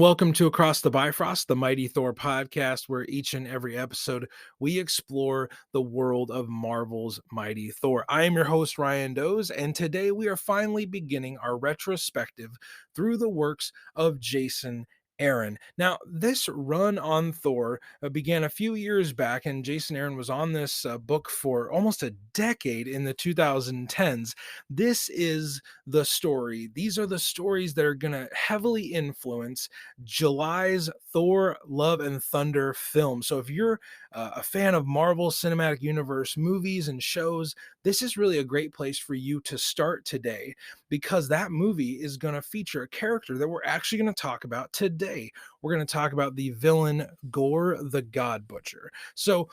welcome to Across the Bifrost, the Mighty Thor podcast, where each and every episode we explore the world of Marvel's Mighty Thor. I am your host, Ryan Doze, and today we are finally beginning our retrospective through the works of Jason Aaron. Now, this run on Thor began a few years back, and Jason Aaron was on this book for almost a decade in the 2010s. This is the story. These are the stories that are going to heavily influence July's Thor Love and Thunder film. So if you're a fan of Marvel Cinematic Universe movies and shows, this is really a great place for you to start today, because that movie is going to feature a character that we're actually going to talk about today. We're going to talk about the villain GORR the God Butcher. So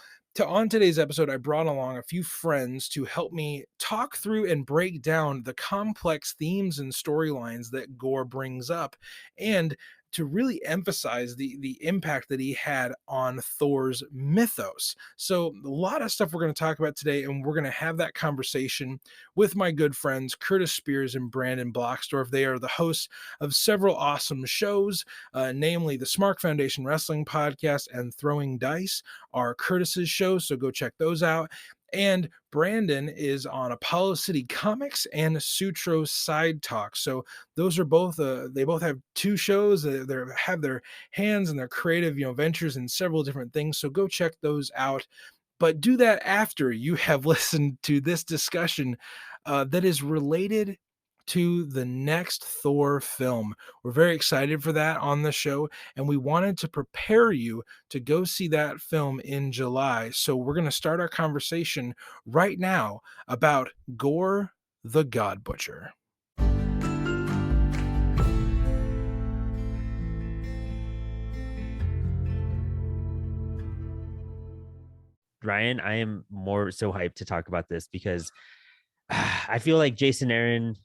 on today's episode, I brought along a few friends to help me talk through and break down the complex themes and storylines that GORR brings up, and to really emphasize the impact that he had on Thor's mythos. So a lot of stuff we're going to talk about today, and we're going to have that conversation with my good friends Curtis Spears and Brandon Bloxdorf. They are the hosts of several awesome shows, namely the Smark Foundation Wrestling Podcast and Throwin Dice are Curtis's shows, so go check those out. And Brandon is on Apollo City Comics and Sutro Sidetalk. So those are both they both have two shows. They have their hands and their creative ventures in several different things. So go check those out. But do that after you have listened to this discussion that is related to the next Thor film. We're very excited for that on the show, and we wanted to prepare you to go see that film in July. So we're going to start our conversation right now about GORR the God Butcher. Ryan, I am more so hyped to talk about this because I feel like Jason Aaron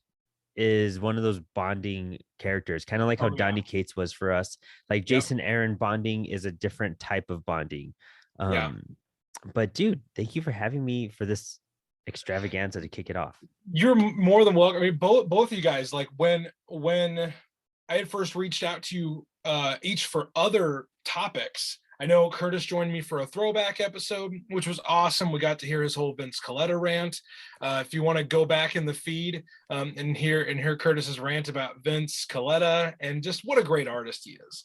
is one of those bonding characters, kind of like how Donny Cates was for us. Like Jason Aaron bonding is a different type of bonding. But dude, thank you for having me for this extravaganza to kick it off. You're more than welcome. I mean, both of you guys, like when I had first reached out to you each for other topics, I know Curtis joined me for a throwback episode, which was awesome. We got to hear his whole Vince Coletta rant. If you want to go back in the feed and hear Curtis's rant about Vince Coletta and just what a great artist he is,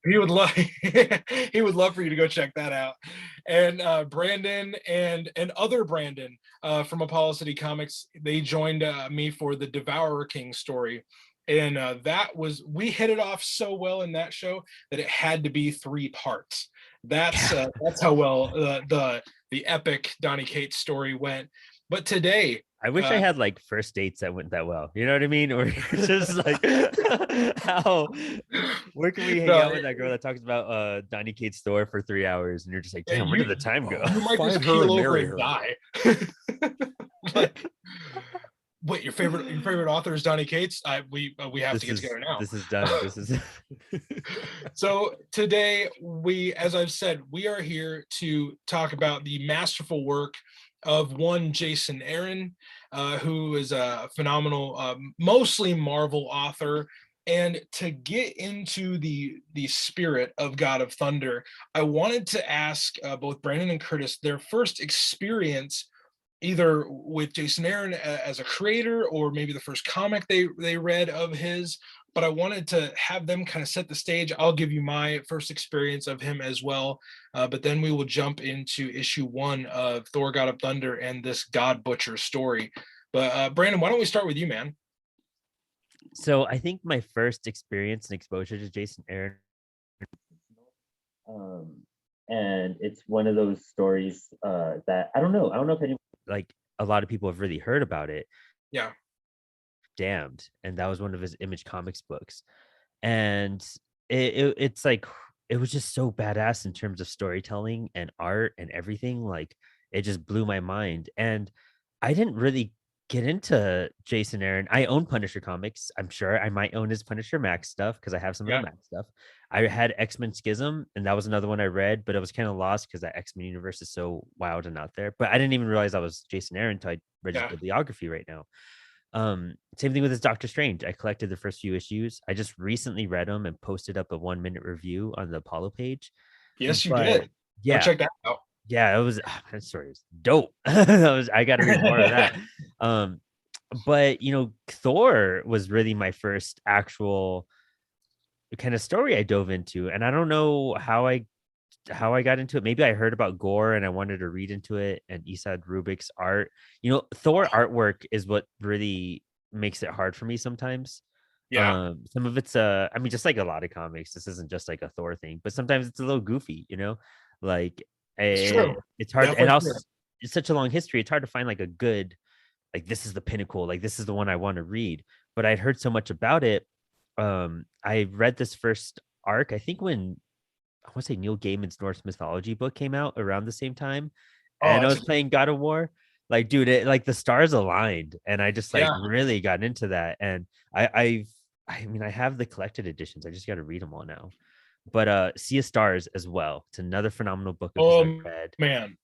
he would love he would love for you to go check that out. And Brandon and other Brandon from Apollo City Comics, they joined me for the Devourer King story. And we hit it off so well in that show that it had to be 3 parts. That's how well the epic Donny Cates story went. But today, I wish I had like first dates that went that well. You know what I mean? Or just like where can we hang out with that girl that talks about Donny Cates' store for 3 hours, and you're just like, damn, where did the time go? You might just keel over and die. Wait, your favorite author is Donny Cates? We have to get together now. This is done. This is So today as I've said, we are here to talk about the masterful work of one Jason Aaron, who is a phenomenal, mostly Marvel author. And to get into the spirit of God of Thunder, I wanted to ask both Brandon and Curtis their first experience either with Jason Aaron as a creator, or maybe the first comic they read of his. But I wanted to have them kind of set the stage. I'll give you my first experience of him as well. But then we will jump into issue 1 of Thor God of Thunder and this God Butcher story. But Brandon, why don't we start with you, man? So I think my first experience and exposure to Jason Aaron, and it's one of those stories that I don't know if anyone, like a lot of people have really heard about it. Yeah. Damned. And that was one of his Image Comics books. And it's like, it was just so badass in terms of storytelling and art and everything. Like, it just blew my mind. And I didn't really get into Jason Aaron. I own Punisher comics. I'm sure I might own his Punisher Max stuff because I have some of the Max stuff. I had X-Men Schism, and that was another one I read, but it was kind of lost because that X-Men universe is so wild and out there. But I didn't even realize I was Jason Aaron until I read his bibliography right now. Same thing with his Doctor Strange. I collected the first few issues. I just recently read them and posted up a 1 minute review on the Apollo page. Yes, you But did. Go yeah, check that out. yeah, it was that story was dope. I got to read more of that. Um, but Thor was really my first actual kind of story I dove into, and I don't know how I got into it. Maybe I heard about Gore and I wanted to read into it, and Esad Rubik's art. Thor artwork is what really makes it hard for me sometimes. Yeah, Some of it's I mean, just like a lot of comics, this isn't just like a Thor thing, but sometimes it's a little goofy. Like it's true. it's hard, and Definitely also true. it's such a long history. It's hard to find like a good, like this is the pinnacle, like this is the one I want to read. But I'd heard so much about it. I read this first arc, I think when I want to say Neil Gaiman's Norse mythology book came out around the same time, Oh, and I was playing God of War. Like, dude, like the stars aligned, and I just like yeah. really got into that. And I mean, I have the collected editions. I just got to read them all now. But Sea of Stars as well. It's another phenomenal book of his I Oh read. man.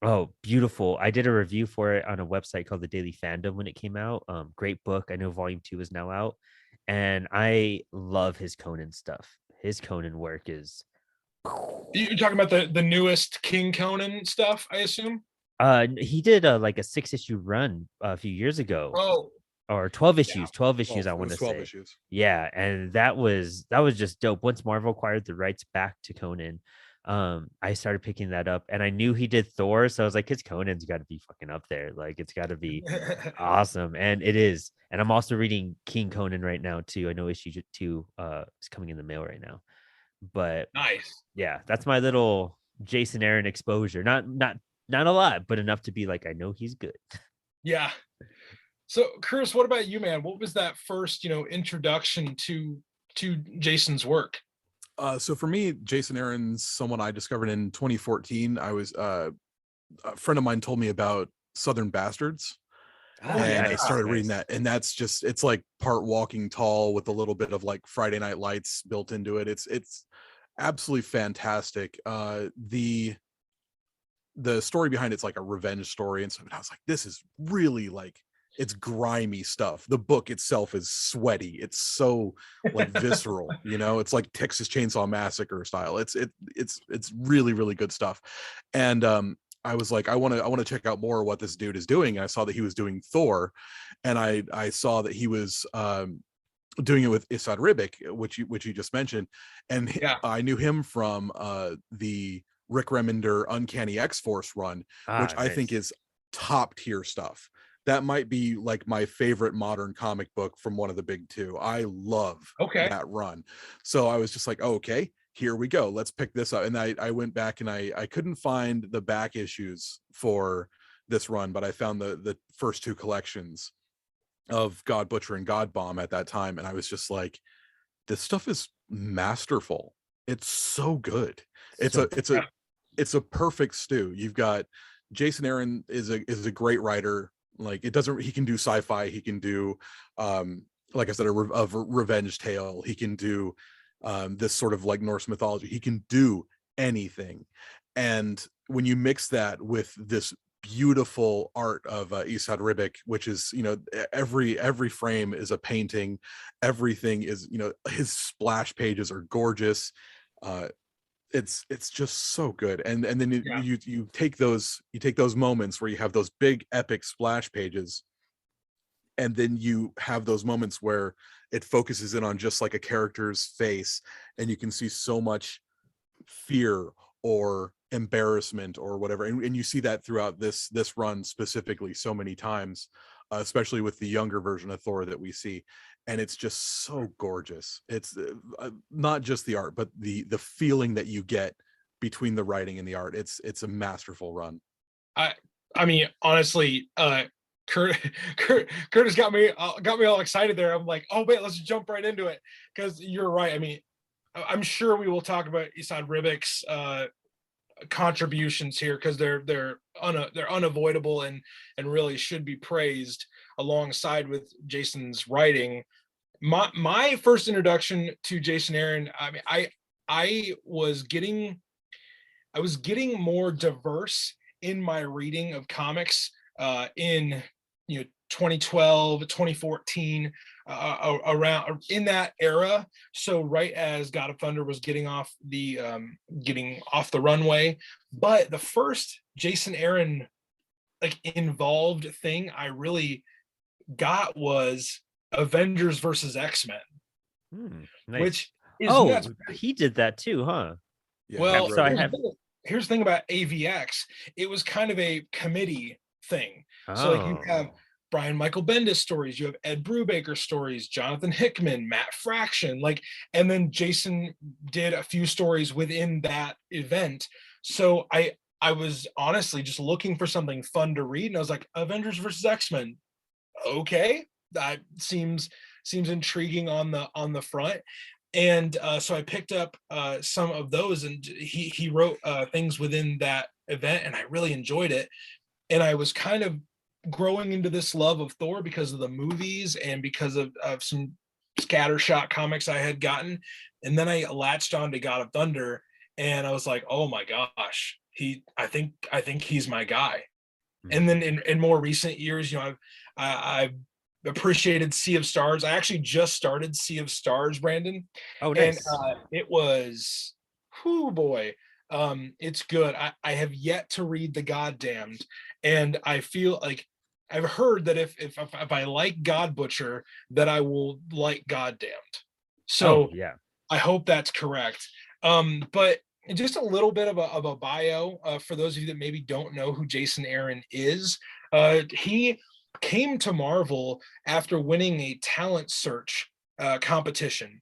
Oh, beautiful. I did a review for it on a website called the Daily Fandom when it came out. Great book. I know volume 2 is now out. And I love his Conan stuff. His Conan work is You're talking about the newest King Conan stuff, I assume? he did like a 6 issue run a few years ago, Oh, or 12 yeah. issues, 12 issues, 12. I It want was to 12 say. issues. Yeah, and that was just dope. Once Marvel acquired the rights back to Conan, I started picking that up, and I knew he did Thor, so I was like, his Conan's got to be fucking up there. Like, it's got to be awesome, and it is. And I'm also reading King Conan right now too. I know issue 2 is coming in the mail right now, but Nice. yeah, that's my little Jason Aaron exposure. Not a lot, but enough to be like, I know he's good. Yeah. So, Chris, what about you, man? What was that first, introduction to Jason's work? So for me, Jason Aaron's someone I discovered in 2014. I was a friend of mine told me about Southern Bastards, Oh and yeah. I started reading that, and that's just it's like part Walking Tall with a little bit of like Friday Night Lights built into it. It's absolutely fantastic. The story behind it's like a revenge story and stuff. And I was like, this is really like it's grimy stuff. The book itself is sweaty. It's so like visceral, it's like Texas Chainsaw Massacre style. It's really, really good stuff. And I was like, I want to check out more of what this dude is doing. And I saw that he was doing Thor, and I saw that he was doing it with Isad Ribic, which you just mentioned, and Yeah. I knew him from the Rick Remender Uncanny X-Force run, which I think Nice. is top tier stuff. That might be like my favorite modern comic book from one of the big two. I love Okay. that run. So I was just like, oh, okay, here we go. Let's pick this up. And I went back and I couldn't find the back issues for this run, but I found the first two collections of God Butcher and God Bomb at that time, and I was just like, this stuff is masterful. It's so good. It's So a it's a it's a perfect stew. You've got Jason Aaron is a great writer. Like he can do sci-fi, he can do like I said, a revenge tale, he can do this sort of like Norse mythology, he can do anything. And when you mix that with this beautiful art of Esad Ribic, which is every frame is a painting, everything is his splash pages are gorgeous. uh it's just so good. And then Yeah. you take those moments where you have those big epic splash pages, and then you have those moments where it focuses in on just like a character's face, and you can see so much fear or embarrassment or whatever, and you see that throughout this run specifically so many times, especially with the younger version of Thor that we see. And it's just so gorgeous. It's not just the art, but the feeling that you get between the writing and the art. It's a masterful run. I I mean, honestly, Kurt, Kurt has got me all excited there. I'm like, oh wait, let's jump right into it, because you're right. I mean, I'm sure we will talk about Isad Ribic's contributions here, because they're unavoidable and really should be praised alongside with Jason's writing. My first introduction to Jason Aaron, I mean, I was getting I was getting more diverse in my reading of comics in 2012, 2014, around in that era. So right as God of Thunder was getting off the runway, but the first Jason Aaron like involved thing I really got was Avengers versus X-Men, Nice. which is nuts. He did that too, huh? Yeah, Well, So I have. here's the thing about AVX. It was kind of a committee thing. So like you Oh, have Brian Michael Bendis stories, you have Ed Brubaker stories, Jonathan Hickman, Matt Fraction, like, and then Jason did a few stories within that event. So I was honestly just looking for something fun to read, and I was like, Avengers versus X-Men. Okay, that seems intriguing on the front. And so I picked up some of those, and he wrote things within that event, and I really enjoyed it. And I was kind of growing into this love of Thor because of the movies and because of some scattershot comics I had gotten. And then I latched on to God of Thunder, and I was like, oh my gosh, I think he's my guy. And then in more recent years, I've appreciated Sea of Stars. I actually just started Sea of Stars, Brandon. oh, And nice. it was, whoo boy, it's good. I have yet to read The Goddamned, and I feel like I've heard that if I like God Butcher, that I will like Goddamned. So Yeah. I hope that's correct. But just a little bit of a bio for those of you that maybe don't know who Jason Aaron is. He came to Marvel after winning a talent search competition.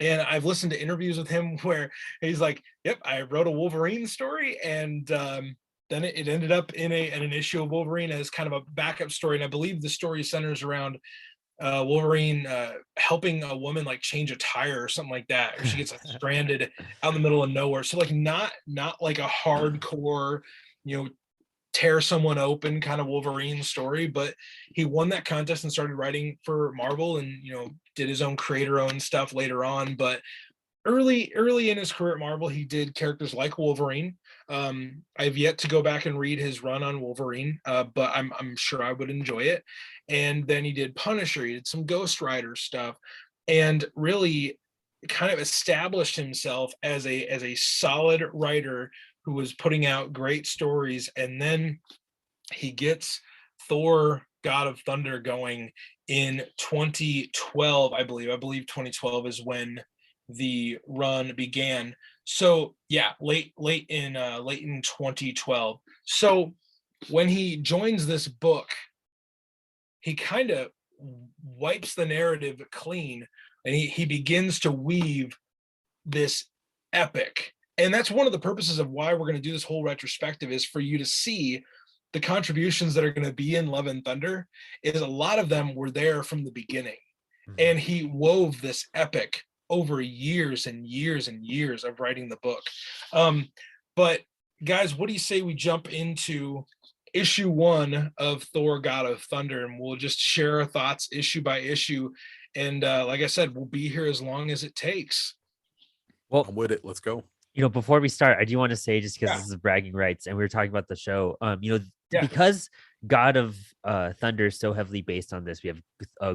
And I've listened to interviews with him where he's like, yep, I wrote a Wolverine story, and then it ended up in an issue of Wolverine as kind of a backup story. And I believe the story centers around Wolverine helping a woman like change a tire or something like that, or she gets like, stranded out in the middle of nowhere. So like not like a hardcore, tear someone open kind of Wolverine story, but he won that contest and started writing for Marvel, and did his own creator owned stuff later on. But early in his career at Marvel, he did characters like Wolverine. I've yet to go back and read his run on Wolverine, but I'm sure I would enjoy it. And then he did Punisher, he did some Ghost Rider stuff, and really kind of established himself as a solid writer who was putting out great stories. And then he gets Thor God of Thunder going in 2012, I believe 2012 is when the run began. So yeah, late in 2012. So when he joins this book, he kind of wipes the narrative clean, and he begins to weave this epic. And that's one of the purposes of why we're going to do this whole retrospective, is for you to see the contributions that are going to be in Love and Thunder. Is a lot of them were there from the beginning. And he wove this epic over years and years and years of writing the book. But guys, what do you say we jump into issue 1 of Thor God of Thunder, and we'll just share our thoughts issue by issue. And like I said, we'll be here as long as it takes. Well, I'm with it. Let's go. Before we start, I do want to say, just because Yeah. this is bragging rights and we were talking about the show, Yeah. because God of Thunder is so heavily based on this, we have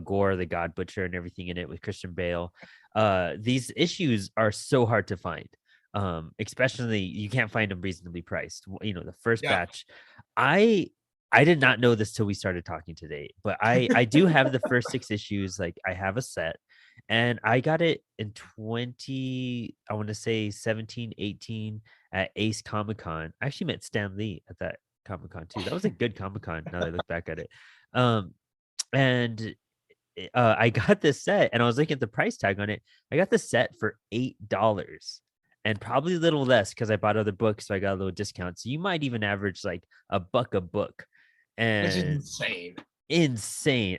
GORR the God Butcher and everything in it with Christian Bale. These issues are so hard to find. Especially you can't find them reasonably priced. The first batch, I did not know this till we started talking today, but I do have the first 6 issues. Like, I have a set, and I got it in 17, 18 at Ace Comic-Con. I actually met Stan Lee at that Comic-Con too. That was a good Comic-Con now that I look back at it. And I got this set, and I was looking at the price tag on it. I got the set for $8, and probably a little less because I bought other books, so I got a little discount. So you might even average like $1 a book. And Which is insane.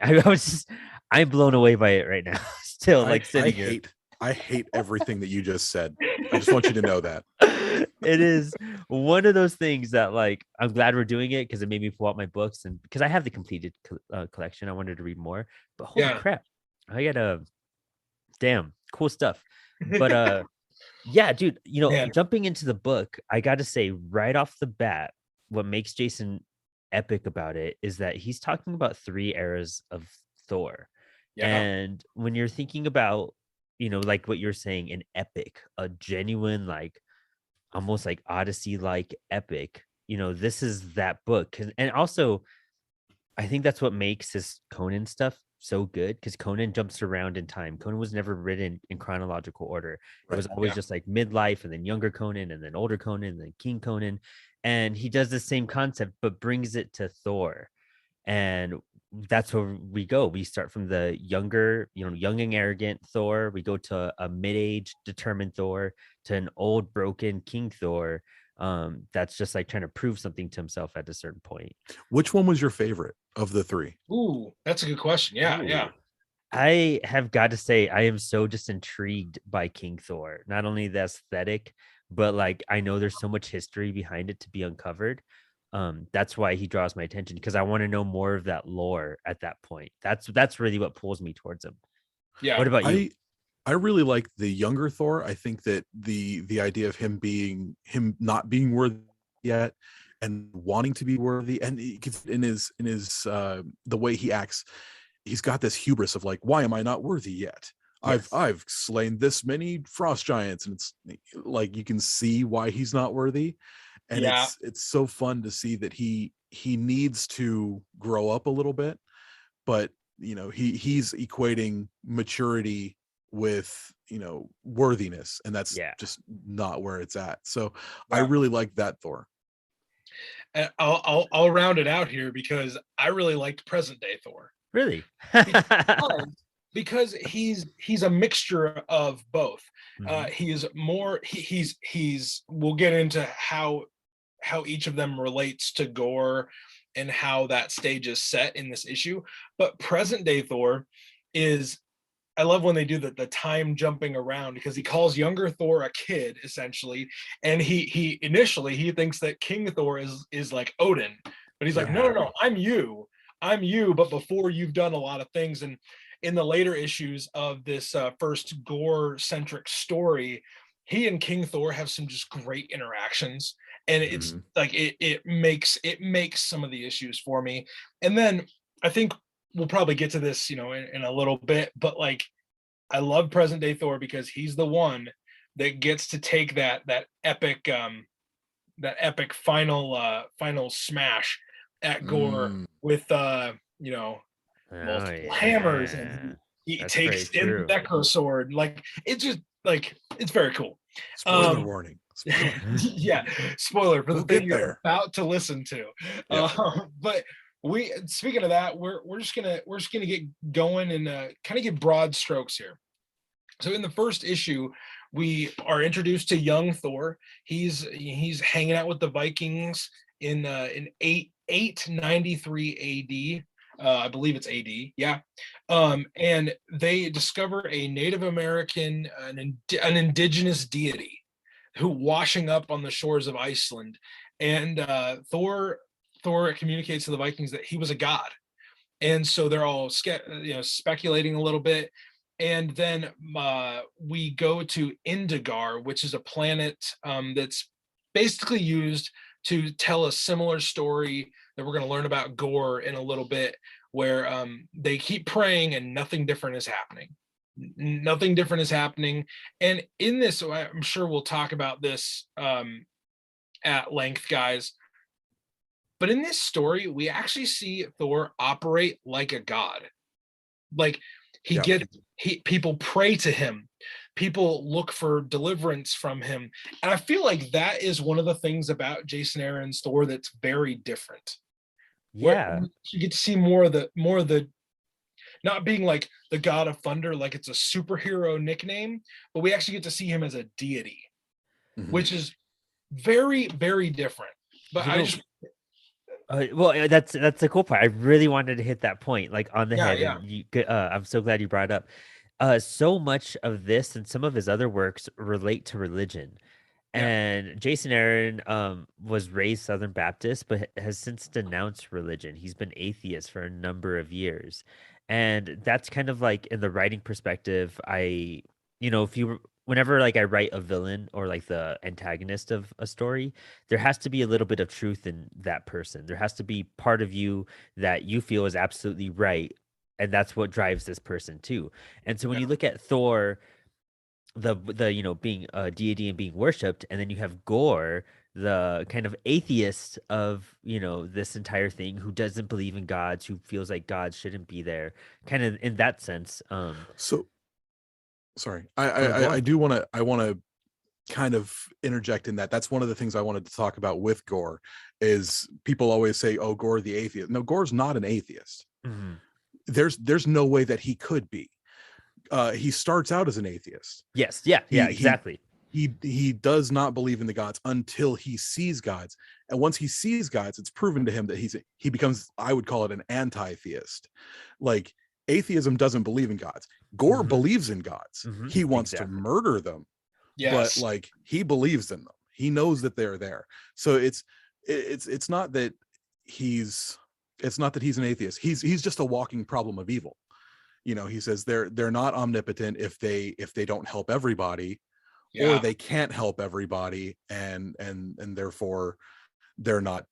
I'm blown away by it right now. Still, like, sitting here. I hate everything that you just said. I just want you to know that. It is one of those things that, like, I'm glad we're doing it because it made me pull out my books, and because I have the completed collection, I wanted to read more. But holy crap, I got damn cool stuff. But yeah, dude, jumping into the book, I got to say right off the bat, what makes Jason epic about it is that he's talking about 3 eras of Thor. Yeah. And when you're thinking about, like what you're saying, an epic, a genuine, like almost like Odyssey like epic, this is that book. And also, I think that's what makes his Conan stuff so good, because Conan jumps around in time. Conan was never written in chronological order. It Right. was always just like midlife, and then younger Conan, and then older Conan, and then King Conan. And he does the same concept, but brings it to Thor. And that's where we go. We start from the younger, young and arrogant Thor. We go to a mid-age determined Thor, to an old broken King Thor. That's just like trying to prove something to himself at a certain point. Which one was your favorite of the 3? Ooh, that's a good question. Yeah, yeah. Ooh. I have got to say, I am so just intrigued by King Thor. Not only the aesthetic, but like I know there's so much history behind it to be uncovered. That's why he draws my attention, because I want to know more of that lore at that point. That's really what pulls me towards him. Yeah. What about you? I really like the younger Thor. I think that the idea of him not being worthy yet and wanting to be worthy, and in his the way he acts, he's got this hubris of like, why am I not worthy yet? Yes. I've slain this many frost giants, and it's like you can see why he's not worthy. And Yeah. it's so fun to see that he needs to grow up a little bit, but he's equating maturity with worthiness, and that's just not where it's at. So I really like that Thor. And I'll round it out here, because I really liked present day Thor. Really? Because he's a mixture of both. Mhm. He is more he's we'll get into how each of them relates to GORR and how that stage is set in this issue. But present day Thor is, I love when they do the time jumping around, because he calls younger Thor a kid essentially, and he initially he thinks that King Thor is like Odin, but he's like, no, I'm you, but before you've done a lot of things. And in the later issues of this first GORR centric story, he and King Thor have some just great interactions, and it's like it makes some of the issues for me. And then I think we'll probably get to this, in a little bit, but like I love present day Thor because he's the one that gets to take that epic final smash at GORR with multiple hammers, and he That's very takes in the true. Necro Sword. Like it's just like it's very cool. Spoiler warning. Spoiler. Yeah, spoiler for the We'll thing get you're there. about to listen to. Yeah. But we, speaking of that, we're just gonna get going and kind of give broad strokes here. So in the first issue, we are introduced to young Thor. He's hanging out with the Vikings in 893 AD. I believe it's AD. Yeah. And they discover a Native American, an indigenous deity who washing up on the shores of Iceland. And Thor communicates to the Vikings that he was a god. And so they're all speculating a little bit. And then we go to Indigar, which is a planet that's basically used to tell a similar story that we're going to learn about GORR in a little bit, where they keep praying and nothing different is happening. Nothing different is happening. And in this, I'm sure we'll talk about this at length, guys. But in this story, we actually see Thor operate like a god. Like people pray to him. People look for deliverance from him. And I feel like that is one of the things about Jason Aaron's Thor that's very different. Yeah. You get to see more of the not being like the god of thunder, like it's a superhero nickname, but we actually get to see him as a deity, which is very, very different. But that's the cool part. I really wanted to hit that point like on the head. Yeah. And I'm so glad you brought it up. So much of this and some of his other works relate to religion. And Jason Aaron was raised Southern Baptist, but has since denounced religion. He's been atheist for a number of years. And that's kind of like in the writing perspective, if you whenever like I write a villain or like the antagonist of a story, there has to be a little bit of truth in that person. There has to be part of you that you feel is absolutely right, and that's what drives this person too. And so when Yeah. you look at Thor, the being a deity and being worshipped, and then you have Gore, the kind of atheist of this entire thing, who doesn't believe in gods, who feels like gods shouldn't be there, kind of in that sense. So sorry, Oh, no, go I on. do want to kind of interject in that. That's one of the things I wanted to talk about with Gore. Is people always say, oh, Gore the atheist. No, Gore's not an atheist. Mhm. There's no way that he could be. He starts out as an atheist. Yes, yeah, He exactly. he does not believe in the gods until he sees gods, and once he sees gods, it's proven to him that he becomes, I would call it, an anti-theist. Like, atheism doesn't believe in gods. Gore Mhm. believes in gods. Mhm. He wants to Exactly. murder them, but Yes. like, he believes in them. He knows that they're there. So it's not that he's an atheist. He's just a walking problem of evil. He says they're not omnipotent if they don't help everybody, or Yeah. they can't help everybody, and therefore they're not,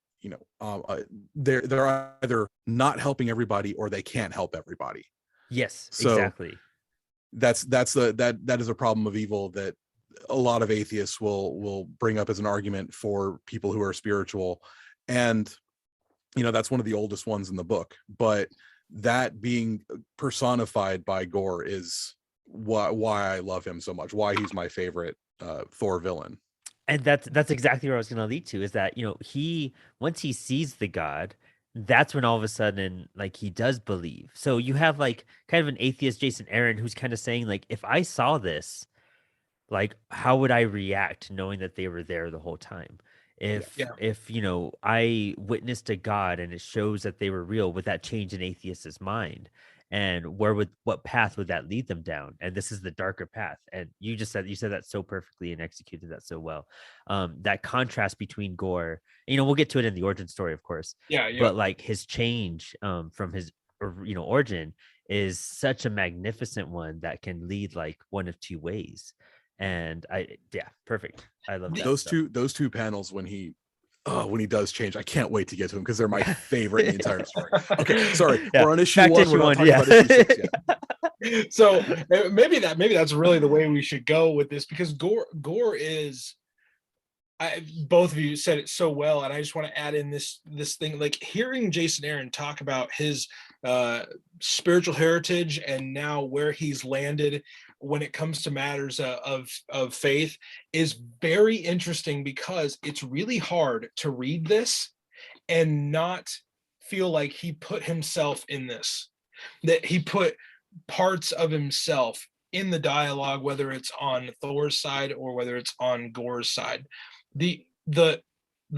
they're either not helping everybody or they can't help everybody. Yes, So exactly. that is a problem of evil that a lot of atheists will bring up as an argument for people who are spiritual. And that's one of the oldest ones in the book, but that being personified by Gore is why I love him so much, why he's my favorite Thor villain. And that's exactly where I was going to lead to, is that he, once he sees the god, that's when all of a sudden, like, he does believe. So you have like kind of an atheist Jason Aaron, who's kind of saying, like, if I saw this, like, how would I react knowing that they were there the whole time? If Yeah. if I witnessed a god and it shows that they were real, would that change an atheist's mind? And what path would that lead them down? And this is the darker path. And you said that so perfectly and executed that so well. That contrast between Gore, we'll get to it in the origin story, of course, Yeah. Yeah. but like his change from his origin is such a magnificent one that can lead like one of two ways. And yeah, perfect. I love that Those stuff. two panels when he does change, I can't wait to get to him because they're my favorite in the entire story. Okay, sorry, Yeah. we're on issue Back to 1. We're issue not one, talking yeah. about issue 6 yet. So maybe that's really the way we should go with this, because Gore is, both of you said it so well, and I just want to add in this thing, like hearing Jason Aaron talk about his spiritual heritage and now where he's landed when it comes to matters of faith is very interesting, because it's really hard to read this and not feel like he put himself in this, that he put parts of himself in the dialogue, whether it's on Thor's side or whether it's on Gore's side. The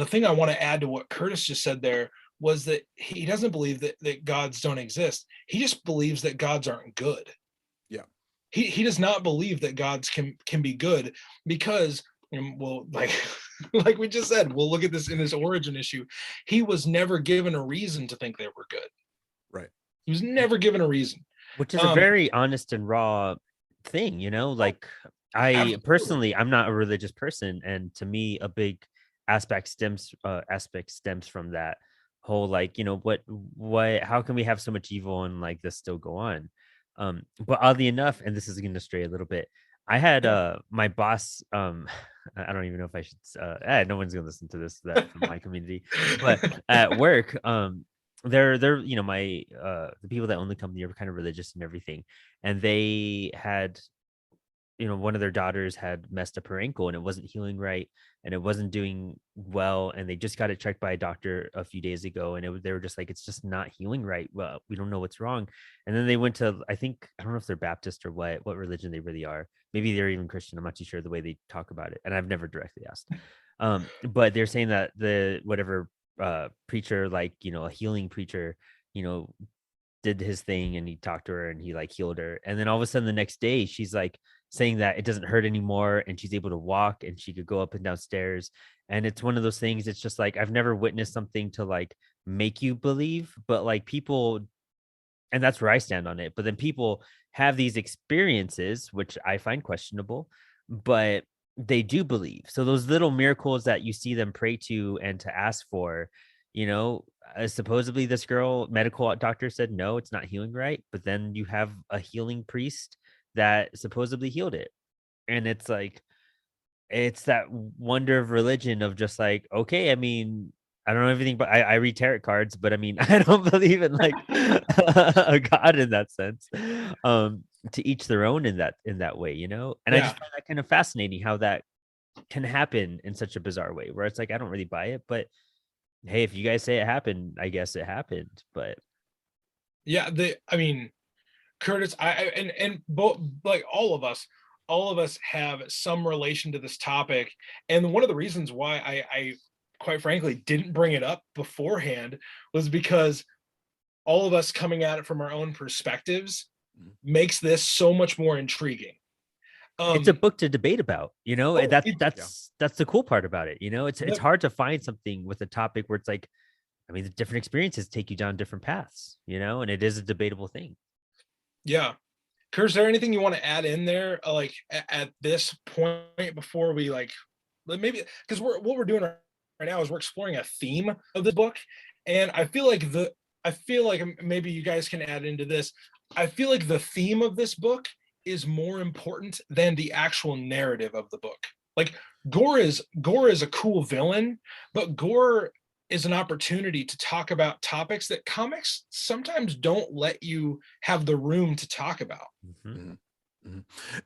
thing I want to add to what Curtis just said there was that he doesn't believe that gods don't exist. He just believes that gods aren't good. Yeah. He does not believe that gods can be good, because, well, like like we just said, we'll look at this in this origin issue. He was never given a reason to think they were good. Right. He was never given a reason. Which is a very honest and raw thing, like, I Absolutely. personally, I'm not a religious person, and to me a big aspect stems from that whole, like, what how can we have so much evil and like this still go on? But oddly enough, and this is going to stray a little bit, I had my boss, I don't even know if I should no one's gonna listen to this that from my community, but at work, they're my the people that own the company are kind of religious and everything, and they had, one of their daughters had messed up her ankle and it wasn't healing right, and it wasn't doing well, and they just got it checked by a doctor a few days ago, and they were just like, it's just not healing right. Well, we don't know what's wrong. And then they went to, I don't know if they're Baptist or what religion they really are. Maybe they're even Christian. I'm not too sure the way they talk about it, and I've never directly asked. But they're saying that the whatever preacher, like, a healing preacher, you know did his thing, and he talked to her and he like healed her, and then all of a sudden the next day she's like saying that it doesn't hurt anymore, and she's able to walk and she could go up and down stairs. And it's one of those things, it's just like, I've never witnessed something to like make you believe, but like people, and that's where I stand on it, but then people have these experiences which I find questionable, but they do believe. So those little miracles that you see them pray to and to ask for, supposedly this girl, medical doctor said, no, it's not healing right. But then you have a healing priest that supposedly healed it. And it's like, it's that wonder of religion of just like, okay, I mean, I don't know everything, but I read tarot cards, but I mean, I don't believe in like a god in that sense. To each their own in that way, And I Yeah. just find that kind of fascinating how that can happen in such a bizarre way where it's like, I don't really buy it, but hey, if you guys say it happened, I guess it happened. But Yeah, I mean, Curtis, and both, like all of us have some relation to this topic. And one of the reasons why I quite frankly didn't bring it up beforehand was because all of us coming at it from our own perspectives makes this so much more intriguing. it's a book to debate about, Oh, that's the cool part about it. It's the- hard to find something with a topic where it's like, I mean, the different experiences take you down different paths, and it is a debatable thing. yeah. Kurt, is there anything you want to add in there, like at this point before we maybe, because what we're doing right now is we're exploring a theme of the book, and I feel like maybe you guys can add into this. I feel like the theme of this book is more important than the actual narrative of the book. Like GORR is a cool villain, but GORR is an opportunity to talk about topics that comics sometimes don't let you have the room to talk about. Mm-hmm.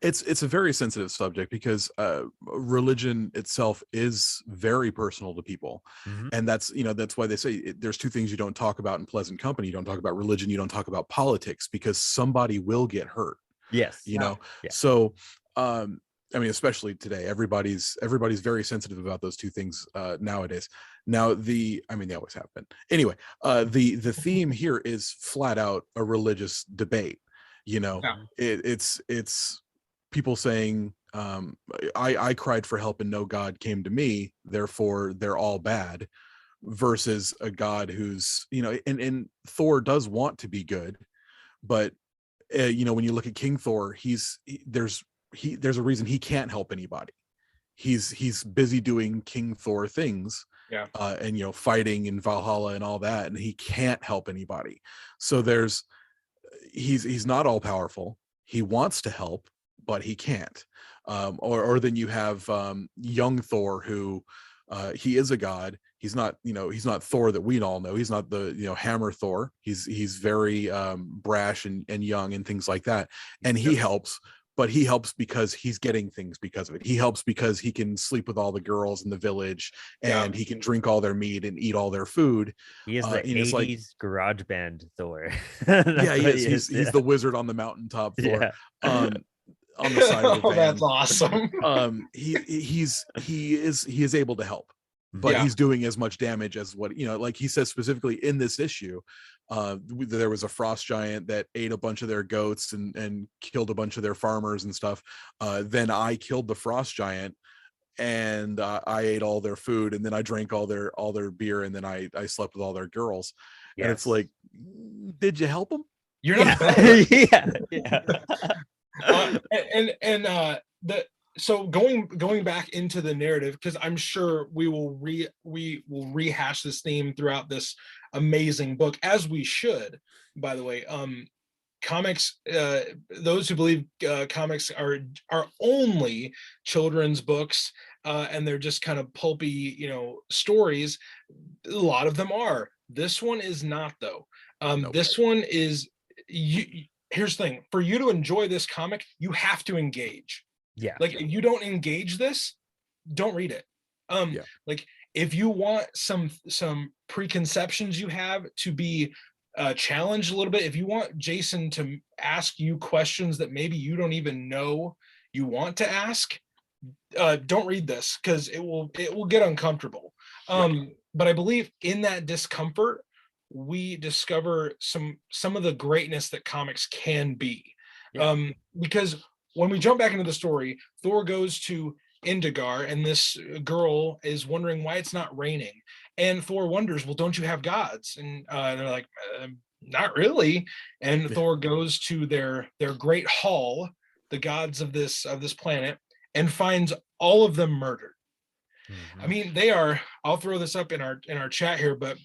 It's a very sensitive subject because religion itself is very personal to people. Mm-hmm. And that's why they say there's two things you don't talk about in pleasant company. You don't talk about religion, you don't talk about politics, because somebody will get hurt. Yes. Yeah. So I mean, especially today, everybody's very sensitive about those two things nowadays. Now, they always have been. Anyway, the theme here is flat out a religious debate. Yeah. It's people saying, I cried for help and no God came to me, therefore they're all bad, versus a God who's, and Thor does want to be good, but when you look at King Thor, there's a reason he can't help anybody. He's busy doing King Thor things, Yeah. And fighting in Valhalla and all that, and he can't help anybody. So he's not all powerful. He wants to help, but he can't. Or then you have young Thor, who he is a god. He's not Thor that we all know. He's not the hammer Thor. He's very brash and young and things like that. And he helps, but he helps because he's getting things because of it. He helps because he can sleep with all the girls in the village, and he can drink all their meat and eat all their food. He is the 80s garage band Thor. Yeah, he is. He's the wizard on the mountaintop Thor. Yeah. On the side of the van. That's awesome. He is able to help, but he's doing as much damage as what, like he says specifically in this issue. There was a frost giant that ate a bunch of their goats and killed a bunch of their farmers and stuff. Then I killed the frost giant, and I ate all their food, and then I drank all their beer, and then I slept with all their girls. Yes. And it's like, did you help them? You're not so going back into the narrative, because I'm sure we will rehash this theme throughout this amazing book, as we should, by the way. Comics, those who believe comics are only children's books, and they're just kind of pulpy, stories. A lot of them are. This one is not, though. Nope. This one is, here's the thing: for you to enjoy this comic, you have to engage. Yeah. Like, if you don't engage this, don't read it. Like, if you want some preconceptions you have to be challenged a little bit, if you want Jason to ask you questions that maybe you don't even know you want to ask, don't read this, because it will get uncomfortable. But I believe in that discomfort, we discover some of the greatness that comics can be. Because when we jump back into the story, Thor goes to Indigar, and this girl is wondering why it's not raining. And Thor wonders, well, don't you have gods? And they're like, not really. And Thor goes to their great hall, the gods of this planet, and finds all of them murdered. I Mhm. mean, I'll throw this up in our chat here, but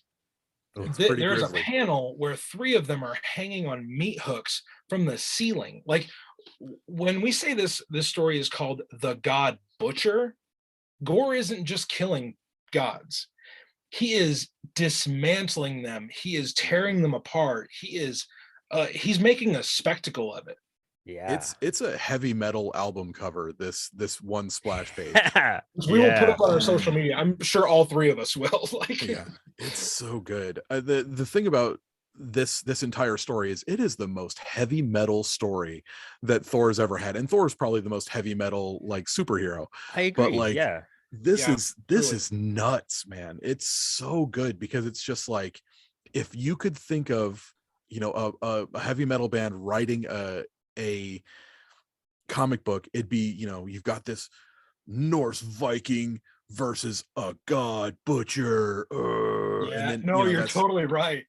It's pretty there's a grisly. panel where 3 of them are hanging on meat hooks from the ceiling. Like, when we say this story is called The God Butcher, Gorr isn't just killing gods. He is dismantling them. He is tearing them apart. He's making a spectacle of it. Yeah. It's a heavy metal album cover, this one splash page. We will put Yeah. up on our social media. I'm sure all 3 of us will. Like, Yeah, it's so good. The thing about this entire story is it is the most heavy metal story that Thor's ever had, and Thor's probably the most heavy metal like superhero. I But agree. like Yeah. this Yeah, is truly. nuts, man. It's so good because it's just like, if you could think of, you know, a heavy metal band writing a comic book, it'd be, you know, you've got this Norse Viking versus a god butcher, and Yeah, then, you no, know, you're that's totally right.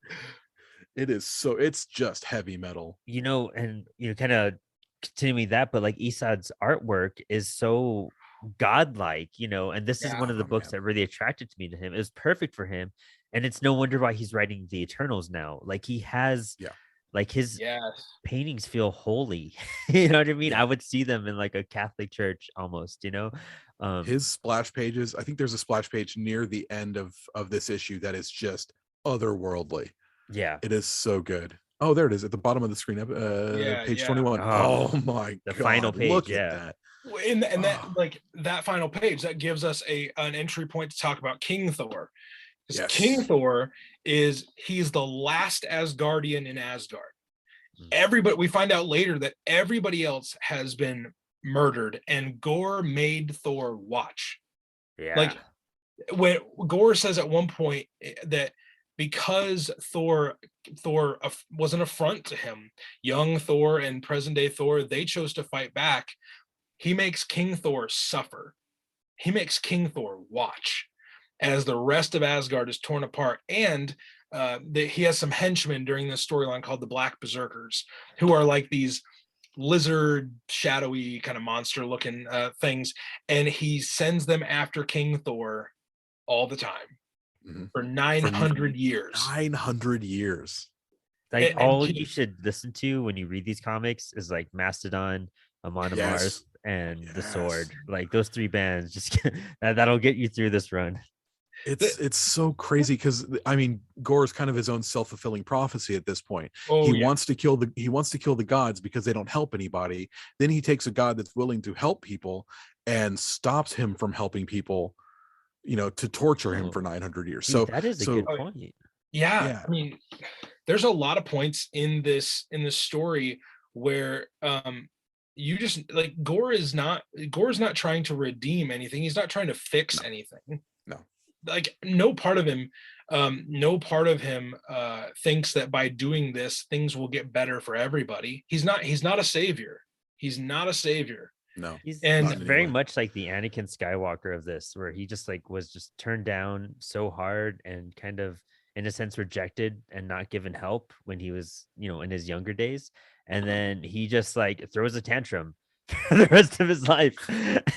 it's just heavy metal. And kind of continuing that, but like Esad's artwork is so godlike, and this is Yeah. one of the Oh books man, that really attracted to me to him. It was perfect for him. And it's no wonder why he's writing the Eternals now. Like he has yeah, like his Yes. paintings feel holy. You know what I mean? yeah. I would see them in like a Catholic church almost. His splash pages, I think there's a splash page near the end of this issue that is just otherworldly. Yeah. It is so good. Oh, there it is at the bottom of the screen, Yeah, page yeah. 21. Oh, Oh my the final god, page. look at Yeah. that. And that, Oh, like, that final page, that gives us an entry point to talk about King Thor. Because King yes. Thor he's the last Asgardian in Asgard. Mm. We find out later that everybody else has been murdered, and Gorr made Thor watch. Yeah. Like, when Gorr says at one point that because Thor was an affront to him, young Thor and present day Thor, they chose to fight back. He makes King Thor suffer. He makes King Thor watch as the rest of Asgard is torn apart. And he has some henchmen during this storyline called the Black Berserkers, who are like these lizard, shadowy kind of monster looking things. And he sends them after King Thor all the time Mhm. for For 900 years. 900 years. Like And all you should listen to when you read these comics is like Mastodon, Amon Amarth, Yes. and The Yes. Sword. Like those 3 bands just that'll get you through this run. It's so crazy because I mean, Gore is kind of his own self-fulfilling prophecy at this point. oh yeah, He wants to kill the gods because they don't help anybody. Then he takes a god that's willing to help people and stops him from helping people, you know, to torture him Oh, for 900 years. dude, So that is a so good point. yeah. yeah. I mean, there's a lot of points in this story where you just like Gorr's not trying to redeem anything. He's not trying to fix No. anything. No. Like, no part of him thinks that by doing this things will get better for everybody. He's not a savior. He's not a savior. No. He's And Not in any very way. much like the Anakin Skywalker of this, where he just like was just turned down so hard and kind of in a sense rejected and not given help when he was, in his younger days. And then he just like throws a tantrum for the rest of his life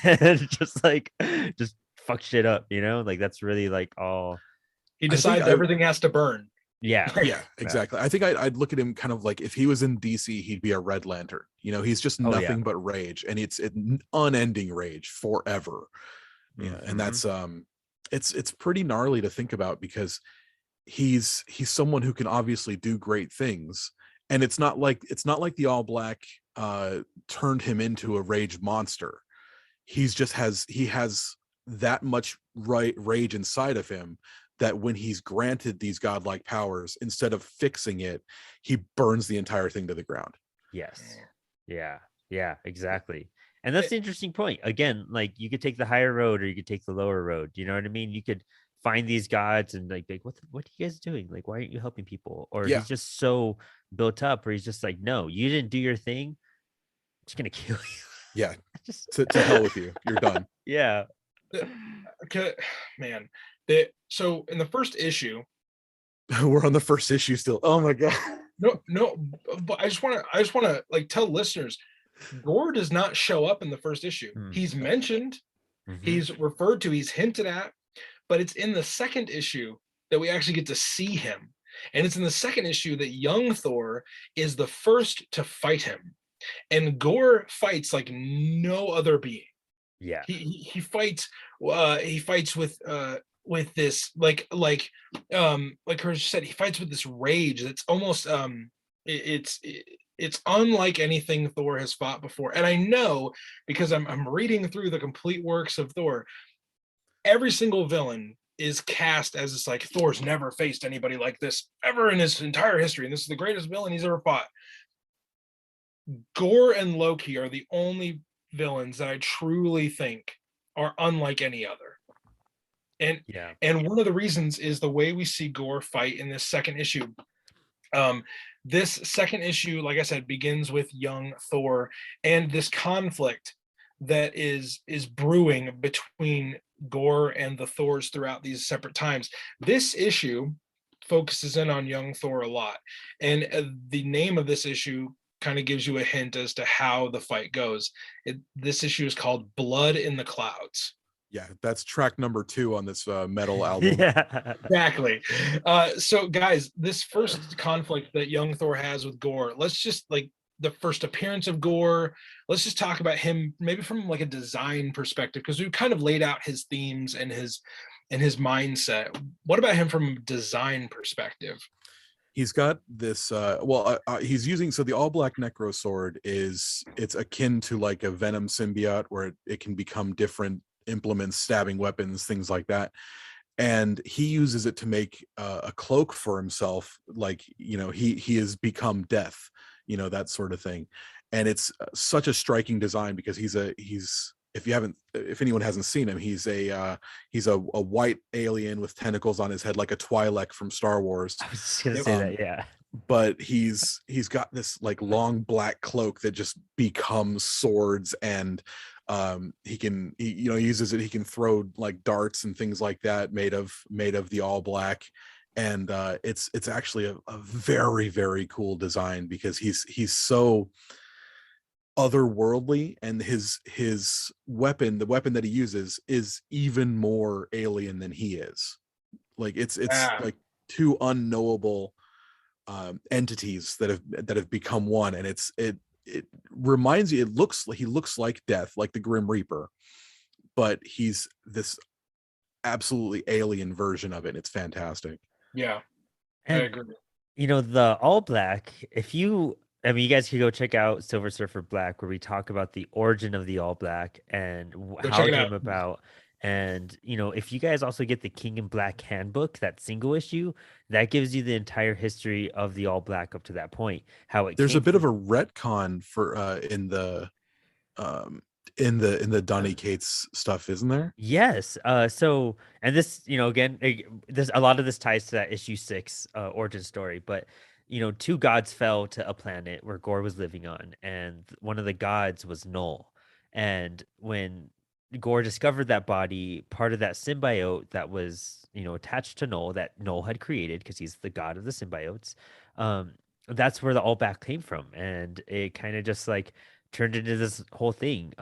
and just fuck shit up, like that's really like all. he I think decides everything has to burn. Yeah. Yeah, exactly. I think I'd look at him kind of like if he was in DC, he'd be a Red Lantern. You know, he's just Oh, yeah. nothing but rage, and it's an unending rage forever. Yeah, and that's it's pretty gnarly to think about because he's someone who can obviously do great things, and it's not like the All Black turned him into a rage monster. He has that much rage inside of him that when he's granted these godlike powers, instead of fixing it, he burns the entire thing to the ground. Yes. Yeah, exactly. And that's the interesting point. Again, like you could take the higher road or you could take the lower road. You know what I mean? You could find these gods and like what are you guys doing? Like, why aren't you helping people? Or Yeah. he's just so built up where he's just like, no, you didn't do your thing. I'm just gonna kill you. Yeah. Just To hell with you. You're done. yeah. Okay, man. So in the first issue, We're on the first issue still. Oh my god. no, but I just want to like tell listeners, GOR does not show up in the first issue. He's mentioned, he's referred to, he's hinted at, but it's in the second issue that we actually get to see him. And it's in the second issue that young Thor is the first to fight him. And GOR fights like no other being. Yeah. He fights with this like Courage said, he fights with this rage that's almost it's unlike anything Thor has fought before. And I know, because I'm reading through the complete works of Thor, every single villain is cast as it's like Thor's never faced anybody like this ever in his entire history, and this is the greatest villain he's ever fought. GOR and Loki are the only villains that I truly think are unlike any other. And one of the reasons is the way we see GOR fight in this second issue. This second issue, like I said, begins with young Thor and this conflict that is brewing between GOR and the Thors throughout these separate times. This issue focuses in on young Thor a lot, and the name of this issue kind of gives you a hint as to how the fight goes. This issue is called Blood in the Clouds. Yeah, that's track number 2 on this metal album. Yeah, exactly. So guys, this first conflict that young Thor has with GOR, let's just like the first appearance of GOR, let's just talk about him maybe from like a design perspective, because we've kind of laid out his themes and his mindset. What about him from a design perspective? He's got this he's using, so the all black necro sword it's akin to like a venom symbiote, where it can become different implements, stabbing weapons, things like that, and he uses it to make a cloak for himself, like, you know, he has become death, you know, that sort of thing. And it's such a striking design, because he's if anyone hasn't seen him, he's a white alien with tentacles on his head, like a Twi'lek from Star Wars. I was just gonna say that. Yeah, but he's got this like long black cloak that just becomes swords, and he uses it, he can throw like darts and things like that made of the all black. And it's actually a very, very cool design, because he's so otherworldly, and his weapon, the weapon that he uses, is even more alien than he is. Like it's like two unknowable entities that have become one, and it reminds you, he looks like death, like the Grim Reaper, but he's this absolutely alien version of it. It's fantastic. Yeah, and, I agree. You know, the all black, you guys can go check out Silver Surfer Black, where we talk about the origin of the all black and how it came about. And, you know, if you guys also get the King in Black handbook, that single issue, that gives you the entire history of the all black up to that point. There's a bit of a retcon for in the Donny Cates stuff, isn't there? Yes. So, and this, you know, again, there's a lot of this ties to that issue 6 origin story, but you know, 2 gods fell to a planet where GOR was living on, and one of the gods was Null. And when GOR discovered that body, part of that symbiote that was, you know, attached to Null, that Null had created, because he's the god of the symbiotes, that's where the all black came from. And it kind of just like turned into this whole thing.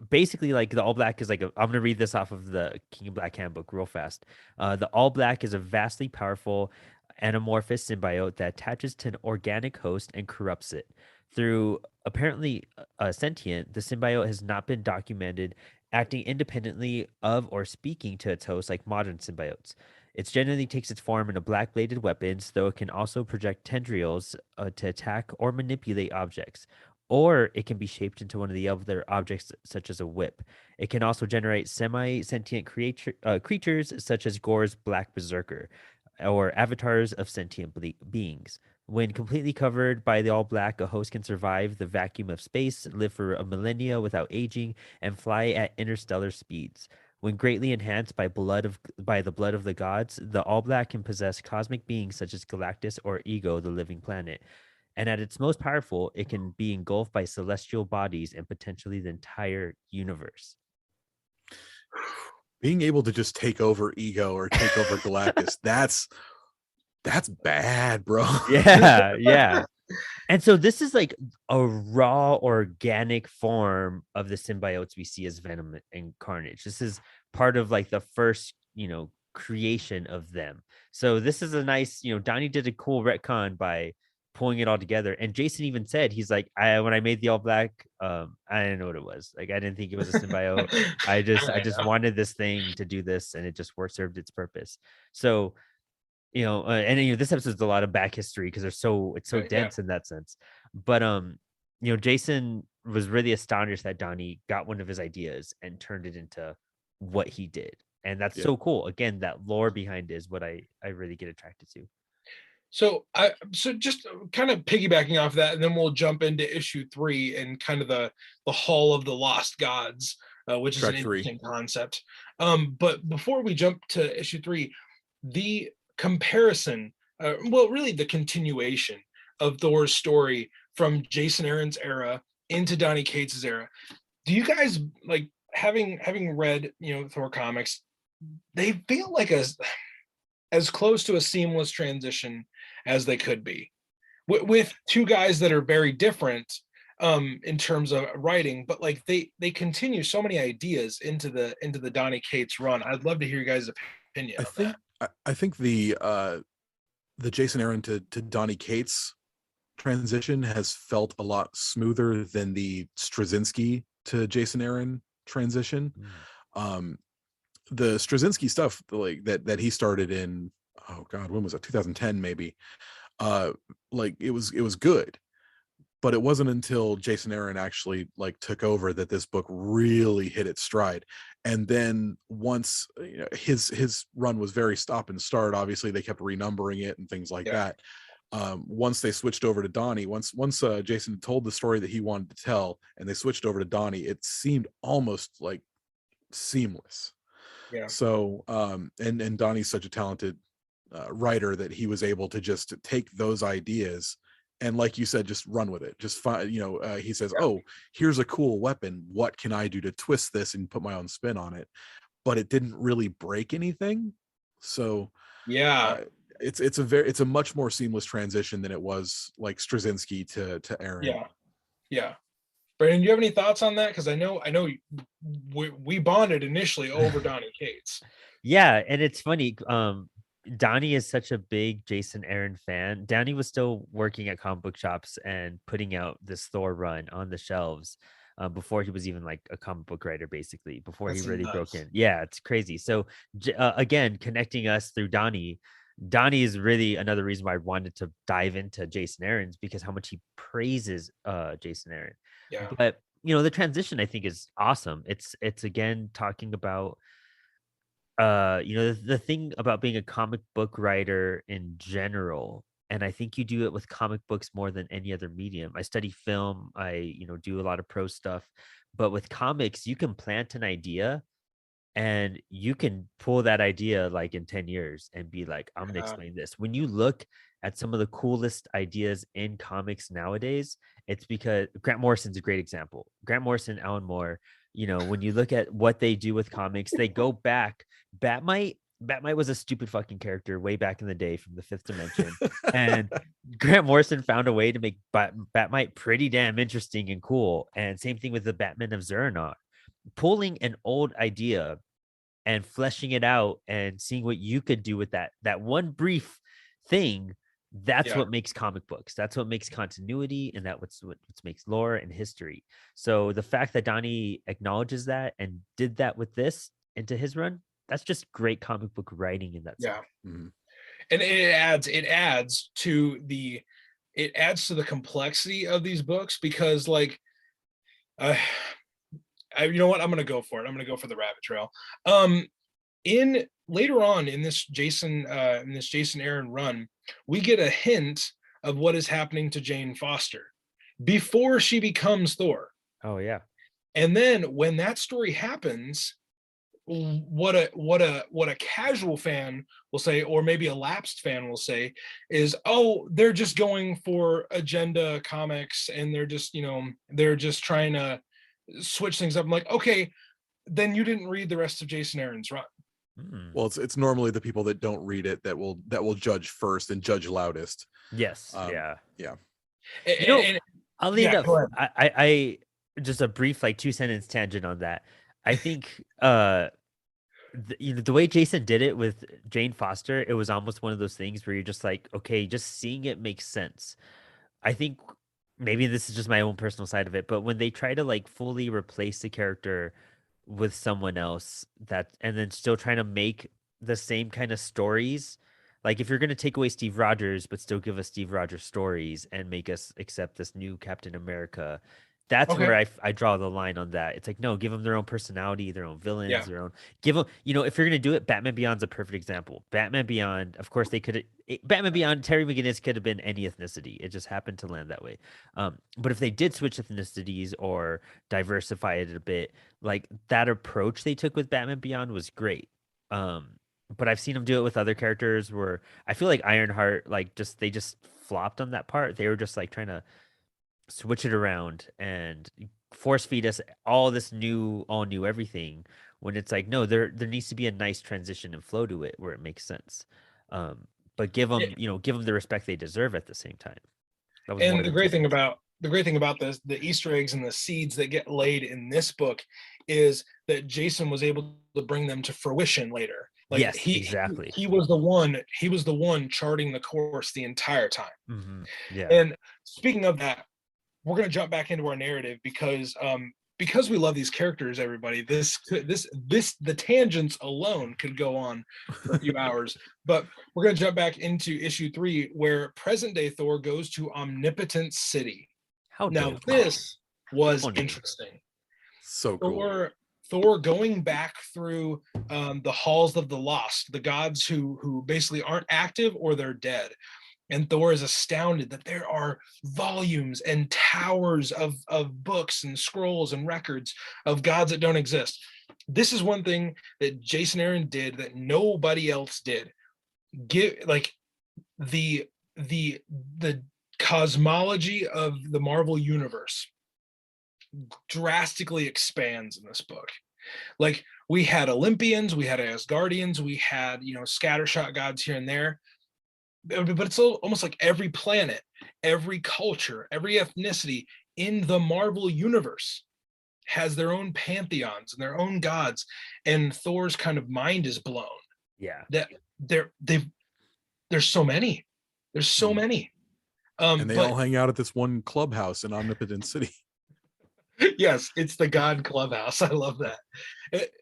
Basically, like, the all black is like I'm gonna read this off of the King in Black handbook real fast. The all black is a vastly powerful anamorphous symbiote that attaches to an organic host and corrupts it. Through apparently sentient, the symbiote has not been documented acting independently of or speaking to its host like modern symbiotes. It generally takes its form in a black-bladed weapons, though it can also project tendrils to attack or manipulate objects. Or it can be shaped into one of the other objects, such as a whip. It can also generate semi-sentient creatures, such as GOR's Black Berserker, or avatars of sentient beings. When completely covered by the all black, a host can survive the vacuum of space, live for a millennia without aging, and fly at interstellar speeds. When greatly enhanced by the blood of the gods, the all black can possess cosmic beings such as Galactus or Ego, the living planet. And at its most powerful, it can be engulfed by celestial bodies and potentially the entire universe. Being able to just take over Ego or take over Galactus, that's bad, bro. Yeah. And so this is like a raw organic form of the symbiotes we see as Venom and Carnage. This is part of like the first, creation of them. So this is a nice, Donnie did a cool retcon by pulling it all together. And Jason even said, he's like, when I made the all black, I didn't know what it was. Like I didn't think it was a symbiote. I just wanted this thing to do this, and it just served its purpose. So this episode's a lot of back history because it's so dense in that sense. But Jason was really astonished that Donnie got one of his ideas and turned it into what he did. And that's so cool. Again, that lore behind it is what I really get attracted to. So just kind of piggybacking off that, and then we'll jump into issue 3 and kind of the Hall of the Lost Gods, which is an interesting concept. But before we jump to issue 3, the comparison, really the continuation of Thor's story from Jason Aaron's era into Donny Cates' era. Do you guys like having read Thor comics? They feel like as close to a seamless transition as they could be, with two guys that are very different in terms of writing, but like they continue so many ideas into the Donny Cates run. I'd love to hear you guys' opinion on that. I think the Jason Aaron to Donny Cates transition has felt a lot smoother than the Straczynski to Jason Aaron transition. The Straczynski stuff, like that he started in, oh god, when was it? 2010 maybe. Like it was good, but it wasn't until Jason Aaron actually like took over that this book really hit its stride. And then once his run was very stop and start, obviously they kept renumbering it and things like that. Once they switched over to Donnie, once Jason told the story that he wanted to tell and they switched over to Donnie, it seemed almost like seamless. So and Donnie's such a talented writer that he was able to just take those ideas and, like you said, just run with it. Just find, he says, oh, here's a cool weapon, what can I do to twist this and put my own spin on it? But it didn't really break anything. So it's a much more seamless transition than it was like Straczynski to Aaron. Brandon, do you have any thoughts on that? Because I know we bonded initially over Donny Cates. Yeah, and it's funny. Donnie is such a big Jason Aaron fan. Donnie was still working at comic book shops and putting out this Thor run on the shelves before he was even like a comic book writer, basically, before he really broke in. Yeah, it's crazy. So again, connecting us through Donnie is really another reason why I wanted to dive into Jason Aaron's, because how much he praises Jason Aaron. But the transition I think is awesome. It's again talking about the thing about being a comic book writer in general, and I think you do it with comic books more than any other medium. I study film, I do a lot of pro stuff, but with comics you can plant an idea and you can pull that idea like in 10 years and be like, I'm gonna explain this. When you look at some of the coolest ideas in comics nowadays, it's because Grant Morrison's a great example. Grant Morrison, Alan Moore, when you look at what they do with comics, they go back. Batmite was a stupid fucking character way back in the day from the Fifth Dimension. And Grant Morrison found a way to make Batmite pretty damn interesting and cool. And same thing with the Batman of Xehanort. Pulling an old idea and fleshing it out and seeing what you could do with that one brief thing, that's what makes comic books. That's what makes continuity, and what makes lore and history. So the fact that Donnie acknowledges that and did that with this into his run, that's just great comic book writing in that sense. And it adds to the complexity of these books, because like you know what? I'm going to go for it. I'm going to go for the rabbit trail. In later on in this Jason Aaron run, we get a hint of what is happening to Jane Foster before she becomes Thor. Oh yeah. And then when that story happens, what a casual fan will say, or maybe a lapsed fan will say, is, oh, they're just going for agenda comics and they're just trying to switch things up. I'm like, okay, then you didn't read the rest of Jason Aaron's run. Well, it's normally the people that don't read it that will judge first and judge loudest. Yes. Yeah. You know, And oddly yeah, enough, go ahead. I just a brief like 2 sentence tangent on that. I think the way Jason did it with Jane Foster, it was almost one of those things where you're just like, okay, just seeing it makes sense. I think maybe this is just my own personal side of it, but when they try to like fully replace the character with someone else that and then still trying to make the same kind of stories, like if you're going to take away Steve Rogers but still give us Steve Rogers stories and make us accept this new Captain America, that's Okay. where I draw the line on that. It's like, no, give them their own personality, their own villains, Yeah. their own give them, if you're going to do it, Batman Beyond's a perfect example. Batman Beyond, of course, Batman Beyond, Terry McGinnis could have been any ethnicity. It just happened to land that way. But if they did switch ethnicities or diversify it a bit, like that approach they took with Batman Beyond was great. Um, but I've seen them do it with other characters where I feel like Ironheart, like they just flopped on that part. They were just like trying to switch it around and force feed us all this all new everything when it's like, no, there needs to be a nice transition and flow to it where it makes sense. But give them the respect they deserve at the same time. That was one And of the two things. the great thing about this, the Easter eggs and the seeds that get laid in this book, is that Jason was able to bring them to fruition later. Like Yes, exactly. he was the one charting the course the entire time. Yeah. And speaking of that, we're going to jump back into our narrative because we love these characters, everybody. The tangents alone could go on for a few hours, but we're going to jump back into issue 3, where present day Thor goes to Omnipotent City. How Now dope. this was Cool name. interesting. So cool. Thor going back through the halls of the lost, the gods who basically aren't active or they're dead. And Thor is astounded that there are volumes and towers of books and scrolls and records of gods that don't exist. This is one thing that Jason Aaron did that nobody else did. Give like the the cosmology of the Marvel universe drastically expands in this book. Like we had Olympians, we had Asgardians, we had scattershot gods here and there, but it's almost like every planet, every culture, every ethnicity in the Marvel universe has their own pantheons and their own gods, and Thor's kind of mind is blown Yeah. that there's so many, there's so many, And they but all hang out at this one clubhouse in Omnipotent City. yes, it's the God Clubhouse. I love that.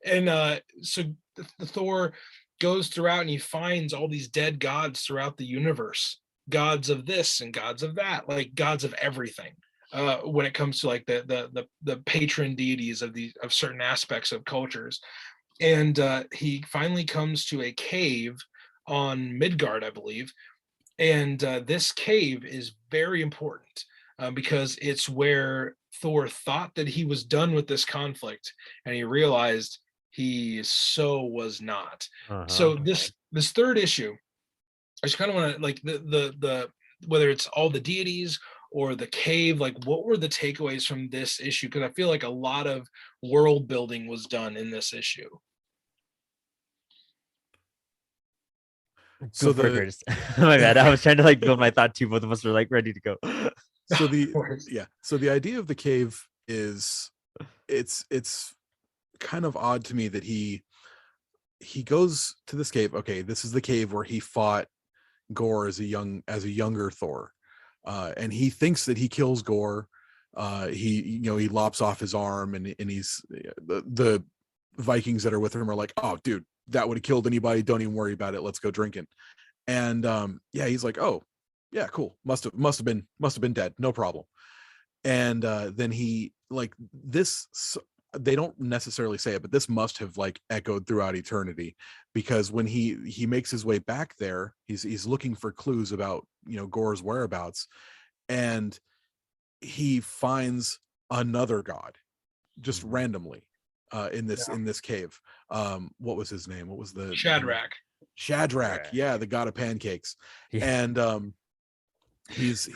And so the Thor goes throughout and he finds all these dead gods throughout the universe, gods of this and gods of that, like gods of everything. When it comes to like the patron deities of certain aspects of cultures, and he finally comes to a cave on Midgard, I believe, and this cave is very important because it's where Thor thought that he was done with this conflict, and he realized he was not. So this third issue, I just kind of want to like the whether it's all the deities or the cave, like what were the takeaways from this issue? Because I feel like a lot of world building was done in this issue. Go for it, Curtis. My bad. I was trying to like build my thought too. Both of us were like ready to go. So the idea of the cave is it's kind of odd to me that he goes to this cave. Okay, this is the cave where he fought GORR as a younger Thor, and he thinks that he kills GORR. He lops off his arm, and he's the Vikings that are with him are like, oh dude, that would have killed anybody, don't even worry about it, let's go drinking. And he's like, oh yeah, cool, must have been dead, no problem. And then he like this, they don't necessarily say it, but this must have like echoed throughout eternity, because when he makes his way back there, he's looking for clues about GORR's whereabouts, and he finds another god just randomly in this cave. What was his name? What was the Shadrach? Yeah, the god of pancakes. Yeah. And he's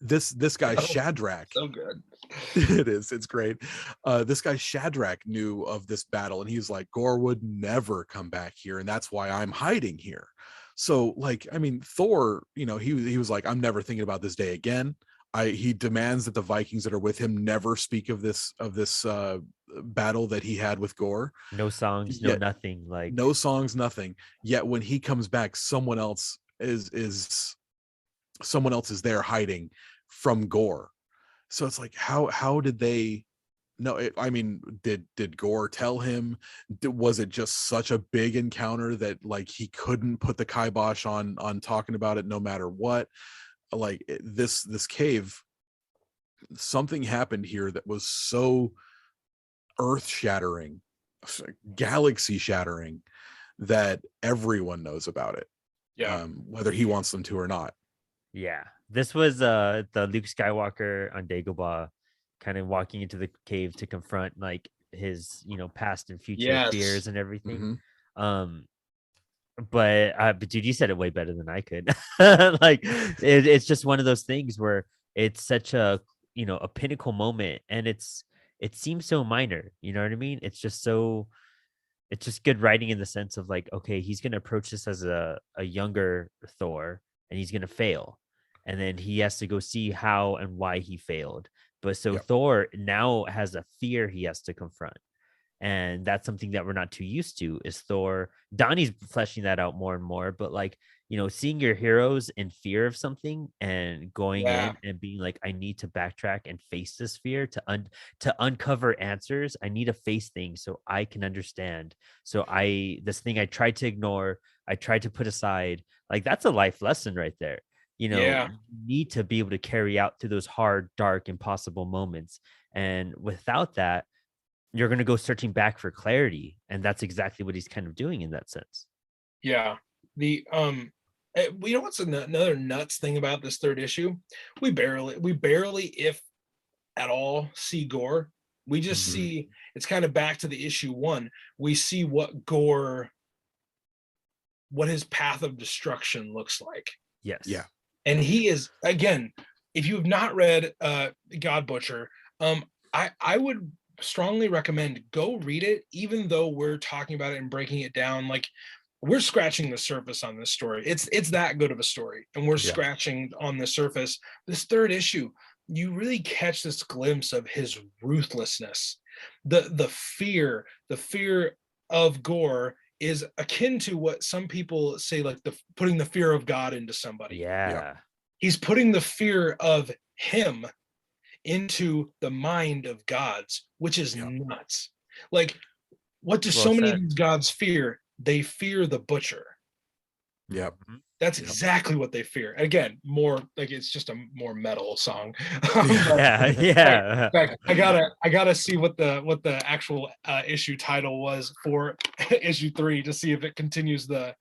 this guy Shadrach. So good. It's great. This guy Shadrach knew of this battle, and he's like, GORR would never come back here, and that's why I'm hiding here. So like, I mean, Thor, he was like, I'm never thinking about this day again. He demands that the Vikings that are with him never speak of this battle that he had with GORR. No songs, no Yet nothing. Like, no songs, nothing. Yet when he comes back, someone else is there hiding from GORR. So it's like, how did they know it? I mean, did GORR tell him? Was it just such a big encounter that like he couldn't put the kibosh on talking about it no matter what? Like this cave, something happened here that was so earth shattering, galaxy shattering, that everyone knows about it. Whether he wants them to or not. yeah, this was the Luke Skywalker on Dagobah kind of walking into the cave to confront like his past and future fears and everything. Um but dude, you said it way better than I could. Like it's just one of those things where it's such a a pinnacle moment, and it seems so minor, you know what I mean? It's just good writing in the sense of like, okay, he's gonna approach this as a younger Thor, and he's gonna fail, and then he has to go see how and why he failed. But so Thor now has a fear he has to confront, and that's something that we're not too used to. Is Thor? Donnie's fleshing that out more and more, but like, seeing your heroes in fear of something and going in and being like, I need to backtrack and face this fear to uncover answers. I need to face things so I can understand. So this thing I tried to ignore, I tried to put aside, like that's a life lesson right there. You need to be able to carry out through those hard, dark, impossible moments. And without that, you're going to go searching back for clarity. And that's exactly what he's kind of doing in that sense. Yeah. The what's another nuts thing about this third issue? We barely, if at all, see GORR. We just see, it's kind of back to the issue one. We see what his path of destruction looks like. Yes. Yeah. And he is, again, if you have not read God Butcher, I would strongly recommend go read it, even though we're talking about it and breaking it down. Like, we're scratching the surface on this story. It's that good of a story, and we're scratching on the surface. This third issue, you really catch this glimpse of his ruthlessness. The fear of GORR is akin to what some people say, like putting the fear of God into somebody. Yeah. He's putting the fear of him into the mind of gods, which is nuts. Like, what do so many of these gods fear? They fear the butcher. Yep. That's exactly what they fear. Again, more like, it's just a more metal song. Yeah. In fact, I gotta see what the actual issue title was for issue 3 to see if it continues the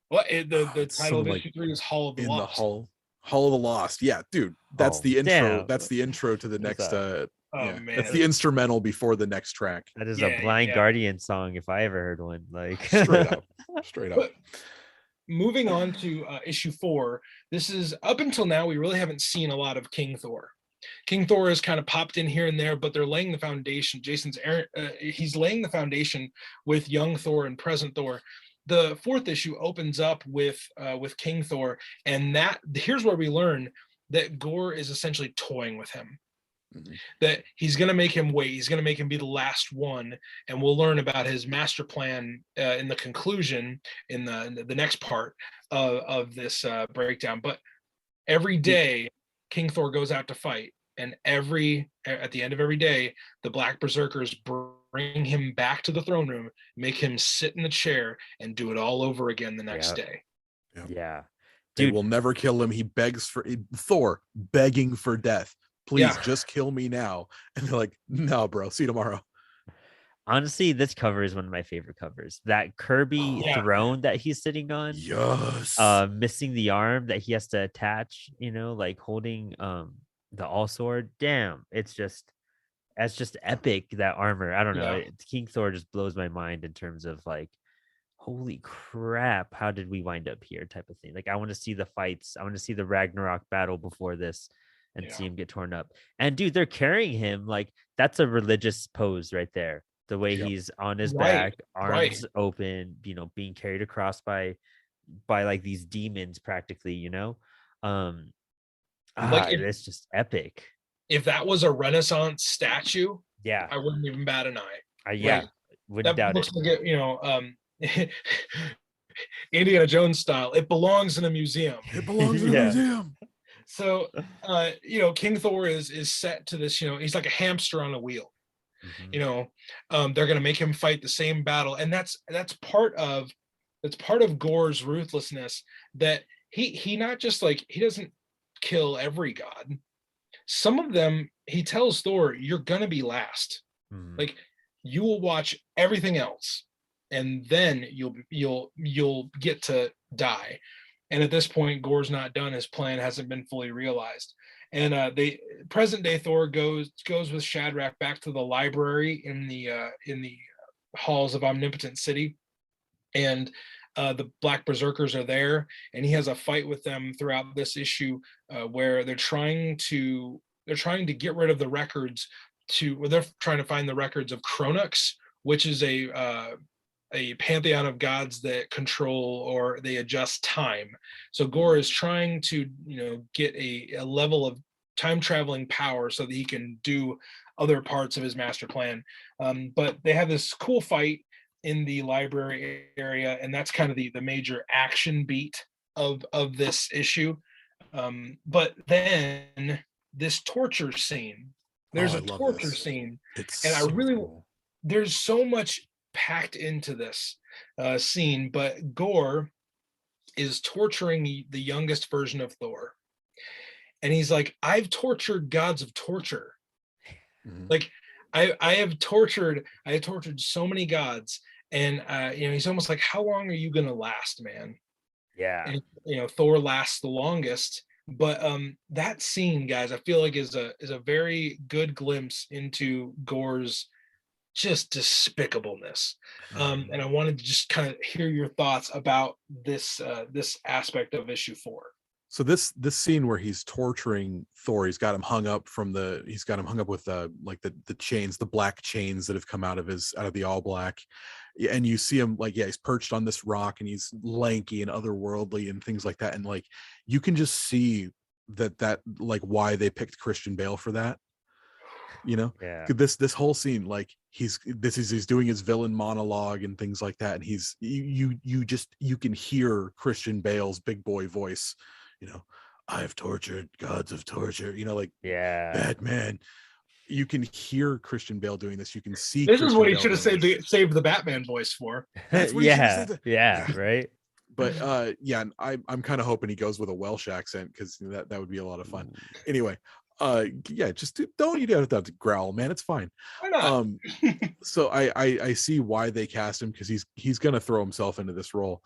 title of issue 3 is Hall of the Lost. Hall of the Lost. Yeah, dude. That's the intro. Damn. That's the intro to the next man. That's the instrumental before the next track. That is a Blind Guardian song if I ever heard one. Like straight up. But moving on to issue 4, this is, up until now, we really haven't seen a lot of King Thor. King Thor has kind of popped in here and there, but they're laying the foundation. He's laying the foundation with young Thor and present Thor. The 4th issue opens up with King Thor, and here's where we learn that GORR is essentially toying with him. That he's going to make him wait. He's going to make him be the last one, and we'll learn about his master plan in the conclusion, in the next part of this breakdown. But every day, King Thor goes out to fight, and at the end of every day, the Black Berserkers bring him back to the throne room, make him sit in the chair, and do it all over again the next day. Yeah. Dude, they will never kill him. He begs for Thor, begging for death. Please just kill me now. And they're like, no, bro, see you tomorrow. Honestly, this cover is one of my favorite covers. That Kirby throne that he's sitting on. Yes. Missing the arm that he has to attach, like holding the all sword. Damn, that's just epic, that armor. I don't know. King Thor just blows my mind in terms of like, holy crap, how did we wind up here type of thing. Like, I want to see the fights. I want to see the Ragnarok battle before this and see him get torn up. And dude, they're carrying him like that's a religious pose right there. The way he's on his back, arms open, being carried across by by like these demons practically, um Like it's just epic. if that was a Renaissance statue, Yeah. I wouldn't even bat an eye. Yeah, Like wouldn't that doubt it. looks like it, Indiana Jones style. It belongs in a museum. It belongs in a Yeah. museum. So, King Thor is set to this. He's like a hamster on a wheel. Mhm. They're going to make him fight the same battle, and that's part of Gorr's ruthlessness. That he not just like he doesn't kill every god. Some of them he tells Thor, "You're gonna be last. Mhm. Like you will watch everything else, and then you'll get to die." And at this point, Gorr's not done. His plan hasn't been fully realized. And they present day Thor goes with Shadrach back to the library in the halls of Omnipotent City, and the Black Berserkers are there, and he has a fight with them throughout this issue, where they're trying to get rid of the records they're trying to find the records of Kronux, which is a pantheon of gods that control or they adjust time. So Gorr is trying to get a level of time traveling power so that he can do other parts of his master plan. But they have this cool fight in the library area, and that's kind of the major action beat of this issue. But then this torture scene, there's I a love torture this. scene, It's and I so really cool. there's so much packed into this scene. But Gorr is torturing the youngest version of Thor, and he's like, "I've tortured gods of torture. Mhm. Like, I have tortured so many gods." And he's almost like, "How long are you gonna last, man?" Yeah. And Thor lasts the longest. But that scene, guys, I feel like is a very good glimpse into Gorr's just despicableness. And I wanted to just kind of hear your thoughts about this aspect of issue 4. So this scene where he's torturing Thor, he's got him hung up with like the chains, the black chains that have come out of the all black. Yeah, and you see him like, yeah, he's perched on this rock and he's lanky and otherworldly and things like that. And like you can just see that like why they picked Christian Bale for that. Yeah. This whole scene, like he's doing his villain monologue and things like that, and you can hear Christian Bale's big boy voice, you know I've tortured gods of torture, like Yeah. Batman. You can hear Christian Bale doing this, you can see This is what Christian he Bale should have doing this. saved the Batman voice for. That's what he should have Yeah. said. Yeah. Yeah. Right. But yeah, and I'm kind of hoping he goes with a Welsh accent, because that would be a lot of fun. Anyway, yeah, just don't, you don't have to growl, man, it's fine. Why not? So I see why they cast him, because he's gonna throw himself into this role.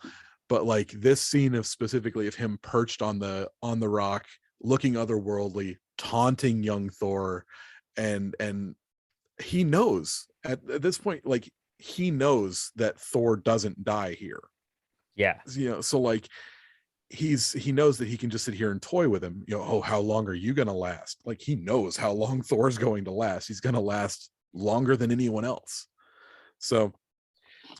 But like this scene of specifically of him perched on the rock, looking otherworldly, taunting young Thor, and he knows at this point, like he knows that Thor doesn't die here. Yeah. So like he knows that he can just sit here and toy with him. Oh, how long are you gonna last? Like he knows how long Thor's going to last. He's gonna last longer than anyone else. So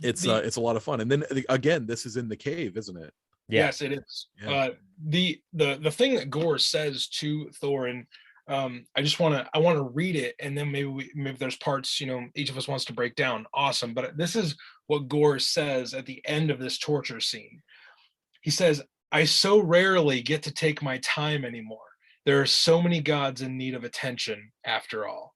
it's a lot of fun. And then again, this is in the cave, isn't it? Yeah. Yes, it is. Yeah. The thing that Gorr says to Thor, and I want to read it, and then maybe there's parts each of us wants to break down. Awesome, but this is what Gorr says at the end of this torture scene. He says, "I so rarely get to take my time anymore. There are so many gods in need of attention. After all,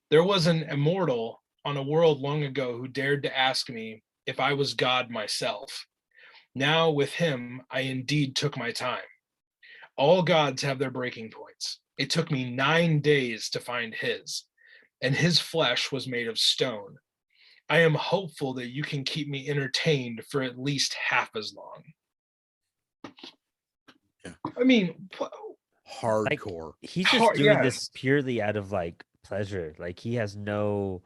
there was an immortal on a world long ago who dared to ask me if I was God myself. Now with him, I indeed took my time. All gods have their breaking points. It took me 9 days to find his, and his flesh was made of stone. I am hopeful that you can keep me entertained for at least half as long." Yeah. I mean, Hardcore. He's just doing yes. this purely out of like pleasure. Like he has no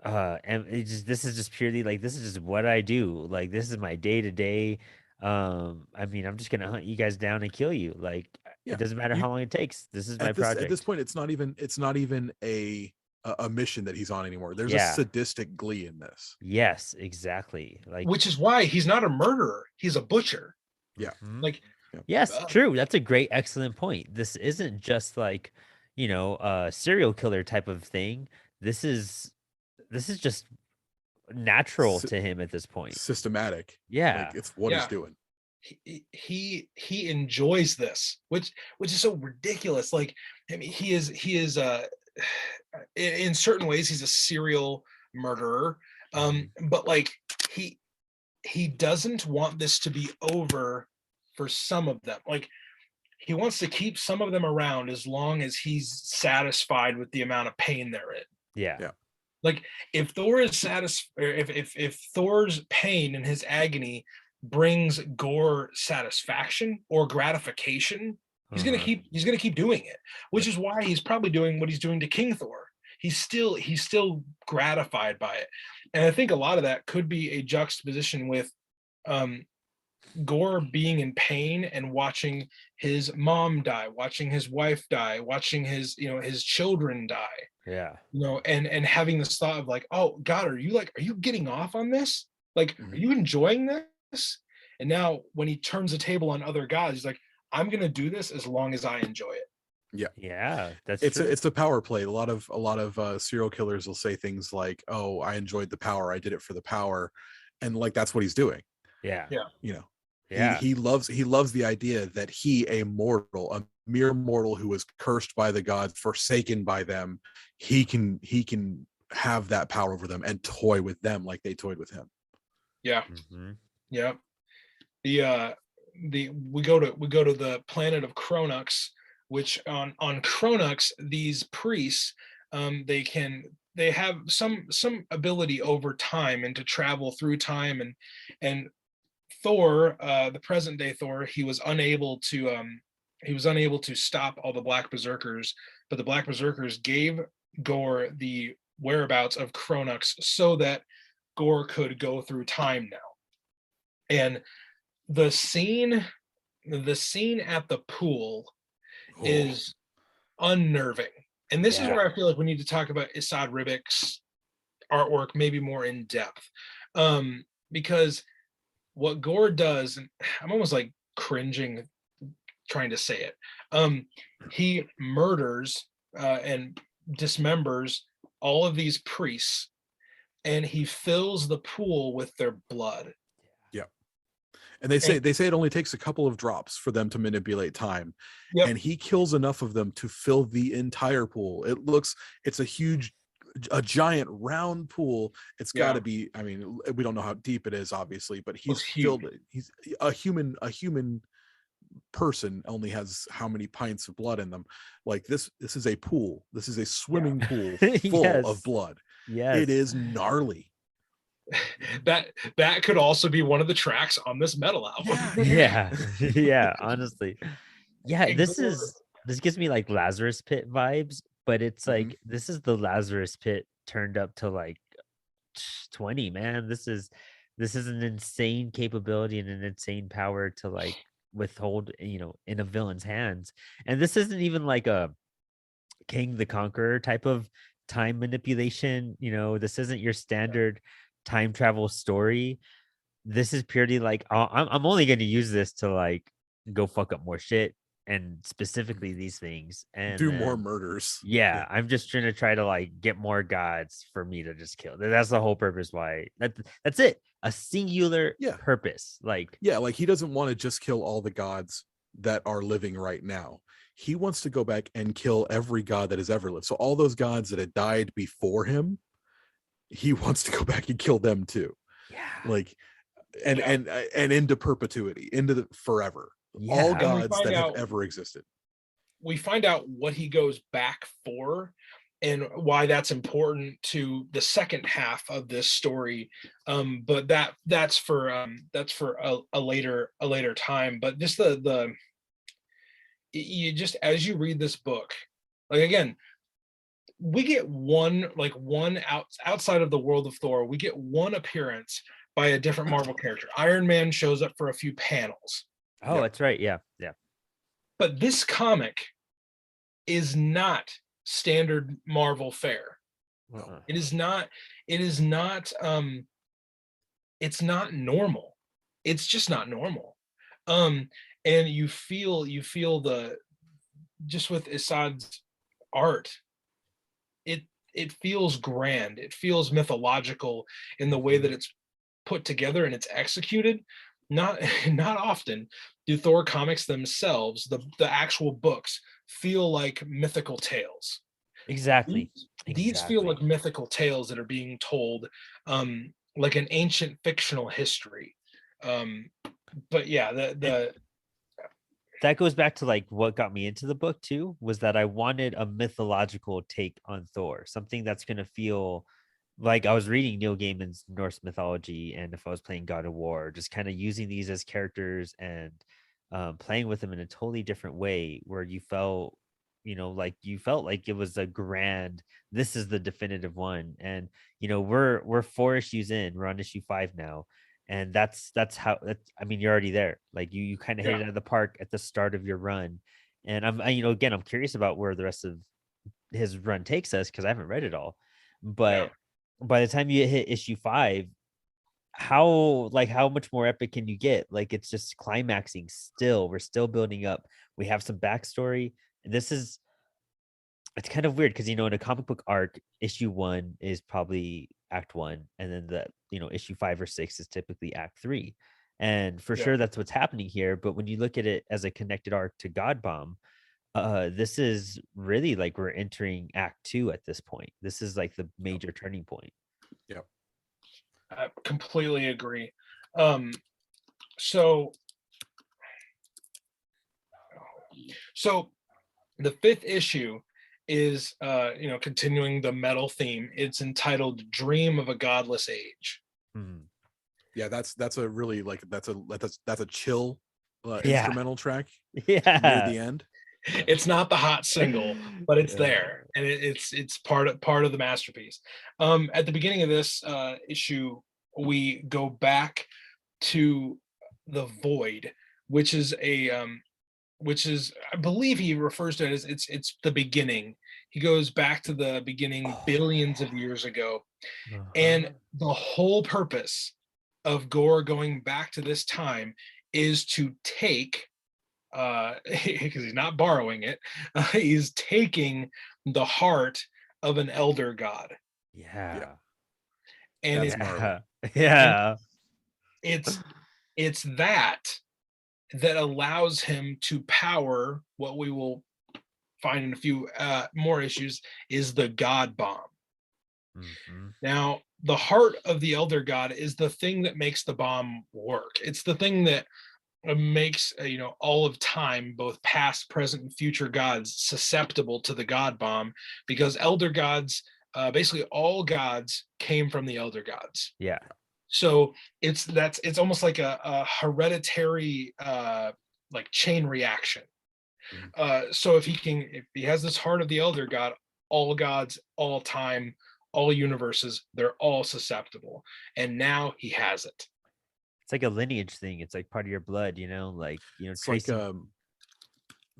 and this is just purely like, this is just what I do. Like this is my day to day. I mean, I'm just gonna hunt you guys down and kill you. Like Yeah. it doesn't matter how long it takes. This is my At this project. point, it's not even a a mission that he's on anymore. There's a Yeah. sadistic glee in this. Yes, exactly. Like, which is why he's not a murderer, he's a butcher. Yeah. mhm. Like, Yes, true. That's a great, excellent point. This isn't just like, a serial killer type of thing. This is just natural Sy- to him at this point. Systematic. Yeah. Like it's what Yeah. he's doing. He enjoys this, which is so ridiculous. Like, I mean, he is in certain ways he's a serial murderer, but like he doesn't want this to be over for some of them. Like, he wants to keep some of them around as long as he's satisfied with the amount of pain they're in. Yeah. Yeah. Like, if Thor is satisfied, if Thor's pain and his agony brings GORR satisfaction or gratification, he's gonna keep doing it. Which is why he's probably doing what he's doing to King Thor. He's still gratified by it, and I think a lot of that could be a juxtaposition with GORR being in pain and watching his mom die, watching his wife die, watching his his children die. Yeah. And having this thought of like, oh God, are you getting off on this? Like, are you enjoying this? And now when he turns the table on other gods, he's like, I'm gonna do this as long as I enjoy it. Yeah. Yeah. That's It's true. it's a power play. A lot of serial killers will say things like, "Oh, I enjoyed the power. I did it for the power," and like that's what he's doing. Yeah. Yeah. He loves the idea that a mere mortal who was cursed by the gods, forsaken by them, he can have that power over them and toy with them like they toyed with him. Yeah. Yeah. We go to the planet of Kronux, which on Kronux, these priests, they have some ability over time and to travel through time, and Thor, the present day Thor, he was unable to stop all the Black Berserkers, but the Black Berserkers gave GORR the whereabouts of Kronux so that GORR could go through time now. And the scene at the pool is unnerving. And this is where I feel like we need to talk about Esad Ribick's artwork maybe more in depth. Because what GORR does, and I'm almost like cringing trying to say it, he murders and dismembers all of these priests, and he fills the pool with their blood. Yeah. And they say it only takes a couple of drops for them to manipulate time. Yep. And he kills enough of them to fill the entire pool. It's a giant round pool. It's got to be, I mean, we don't know how deep it is obviously, but he's filled it. He's a human person only has how many pints of blood in them. Like this is a pool. This is a swimming pool full of blood. Yes. It is gnarly. That could also be one of the tracks on this metal album. Yeah, honestly. Yeah, this gives me like Lazarus Pit vibes, but it's like this is the Lazarus Pit turned up to like 20, man. This is an insane capability and an insane power to like withhold, in a villain's hands. And this isn't even like a King the Conqueror type of time manipulation. This isn't your standard time travel story. This is purely like, I'm only going to use this to like go fuck up more shit, and specifically these things, and do more murders. Yeah, I'm just trying to like get more gods for me to just kill. That's the whole purpose why that's it. A singular purpose. Like he doesn't want to just kill all the gods that are living right now. He wants to go back and kill every god that has ever lived. So all those gods that had died before him, he wants to go back and kill them too. Yeah. Like and into perpetuity, into the forever. Yeah. All gods that have ever existed. We find out what he goes back for and why that's important to the second half of this story. But that's for a later time. But just you just, as you read this book, like, again, we get one outside of the world of Thor, we get one appearance by a different Marvel character. Iron Man shows up for a few panels. Oh, that's right. Yeah. But this comic is not standard Marvel fare. Well, It is not, it is not, it's not normal. It's just not normal. Um, and you feel the, just with Assad's art, it it feels grand. It feels mythological in the way that it's put together and it's executed. Not not often do Thor comics themselves, the actual books, feel like mythical tales. Exactly. These feel Exactly. like mythical tales that are being told, like an ancient fictional history. Um, but yeah, And the that goes back to like what got me into the book too, was that I wanted a mythological take on Thor, something that's going to feel like I was reading Neil Gaiman's Norse mythology, and if I was playing God of War, just kind of using these as characters and playing with them in a totally different way, where you felt, like you felt like it was a grand. This is the definitive one, and we're 4 issues in. We're on issue 5 now, and that's how. I mean, you're already there. Like you kind of hit yeah it out of the park at the start of your run, and again, I'm curious about where the rest of his run takes us because I haven't read it all, yeah but by the time you hit issue 5, how much more epic can you get? Like it's just climaxing still. We're still building up. We have some backstory. This is it's kind of weird because in a comic book arc, issue 1 is probably act 1, and then issue 5 or 6 is typically act 3. And for yeah sure that's what's happening here. But when you look at it as a connected arc to God Bomb, this is really like we're entering act 2 at this point. This is like the major turning point. yeah. I completely agree. Um, so so the fifth issue is continuing the metal theme. It's entitled "Dream of a Godless Age." Mhm. Yeah, that's a really like that's a chill Yeah. instrumental track near Yeah. the end. Yeah. It's not the hot single, but it's Yeah. there, and it's part of the masterpiece. At the beginning of this issue, we go back to the void, which is which is, I believe he refers to it as, it's the beginning. He goes back to the beginning Oh, billions of years ago, and uh-huh. the whole purpose of Gore going back to this time is to take, because he's not borrowing it, he's taking the heart of an elder god, Yeah, Yeah. and that's gnarly. Yeah. and Yeah. it's it's that that allows him to power what we will find in a few more issues is the god bomb. Mhm. Now, the heart of the elder god is the thing that makes the bomb work. It's the thing that makes all of time, both past, present, and future gods, susceptible to the god bomb, because elder gods, basically all gods, came from the elder gods. Yeah. So it's almost like a hereditary, like chain reaction. Mhm. So if he has this heart of the elder god, all gods, all time, all universes, they're all susceptible, and now he has it. It's like a lineage thing. It's like part of your blood, like, It's like tracing.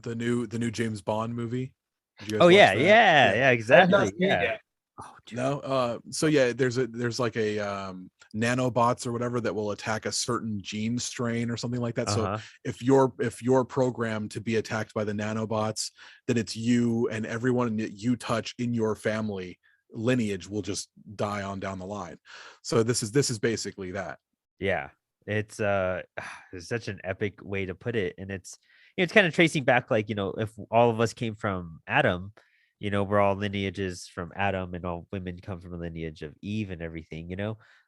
the new James Bond movie. Did you Oh guys watch yeah, that? yeah, Yeah. yeah, I have not exactly. seen it Yeah. yet. Oh, dude. No. So yeah, there's like a nanobots or whatever that will attack a certain gene strain or something like that. So Uh-huh. if you're programmed to be attacked by the nanobots, then it's you and everyone that you touch in your family lineage will just die on down the line. So this is basically that. Yeah. It's it's such an epic way to put it. And it's kind of tracing back, like, if all of us came from Adam, we're all lineages from Adam, and all women come from a lineage of Eve and everything.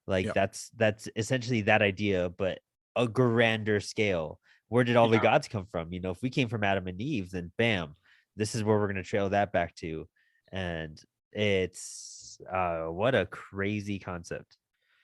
Like Yeah. that's essentially that idea, but a grander scale. Where did all the Yeah, gods come from? If we came from Adam and Eve, then bam, this is where we're gonna trail that back to. And it's what a crazy concept.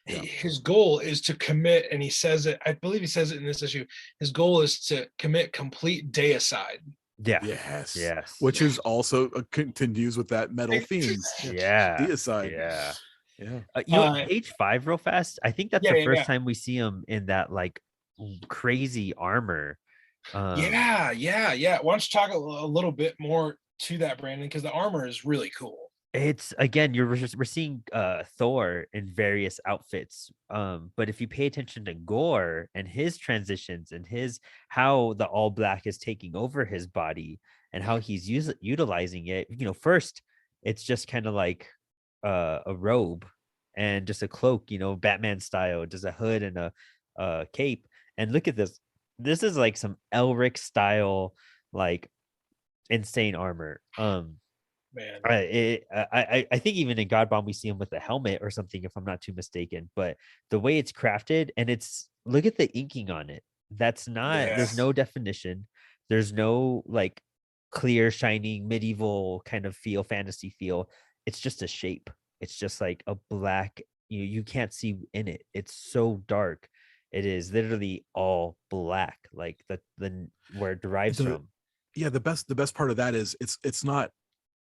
Yeah. his goal is to commit, and he says it, I believe he says it in this issue, his goal is to commit complete deicide. Yeah. Yes. Yes. Which is also continues with that metal theme. Yeah. Yeah. Deicide. Yeah. Yeah. uh Page 5 real fast. I think that's yeah the yeah first yeah time we see him in that like crazy armor. Um, yeah. Why don't you talk a little bit more to that, Brandon, because the armor is really cool. It's again, we're seeing Thor in various outfits. But if you pay attention to Gore and his transitions and his how the all black is taking over his body and how he's utilizing it, first it's just kind of like a robe and just a cloak, Batman style, just a hood and a cape. And look at this. This is like some Elric style, like insane armor. Man. I think even in God Bomb we see him with a helmet or something, if I'm not too mistaken. But the way it's crafted, and it's look at the inking on it. That's not there's Yes. no definition. There's no like clear, shining, medieval kind of feel, fantasy feel. It's just a shape. It's just like a black, you can't see in it. It's so dark. It is literally all black, like the where it derives The from. yeah, the best part of that is it's not,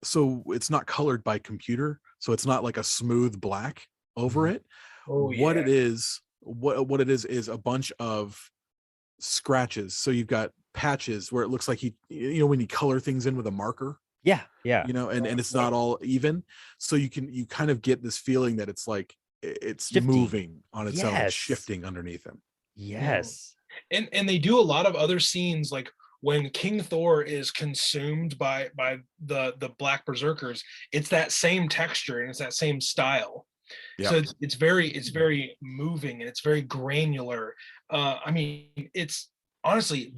so it's not colored by computer, so it's not like a smooth black over Mhm. it. Oh What yeah. it is, what it is a bunch of scratches. So you've got patches where it looks like when you color things in with a marker, Yeah, yeah. and it's Yep. not all even. So you kind of get this feeling that it's like it's Shifting. moving on its own, it's Yes. shifting underneath him. Mhm. Yes. And they do a lot of other scenes, like when King Thor is consumed by the black berserkers. It's that same texture and it's that same style. Yeah. So it's very moving and it's very granular. I mean, it's honestly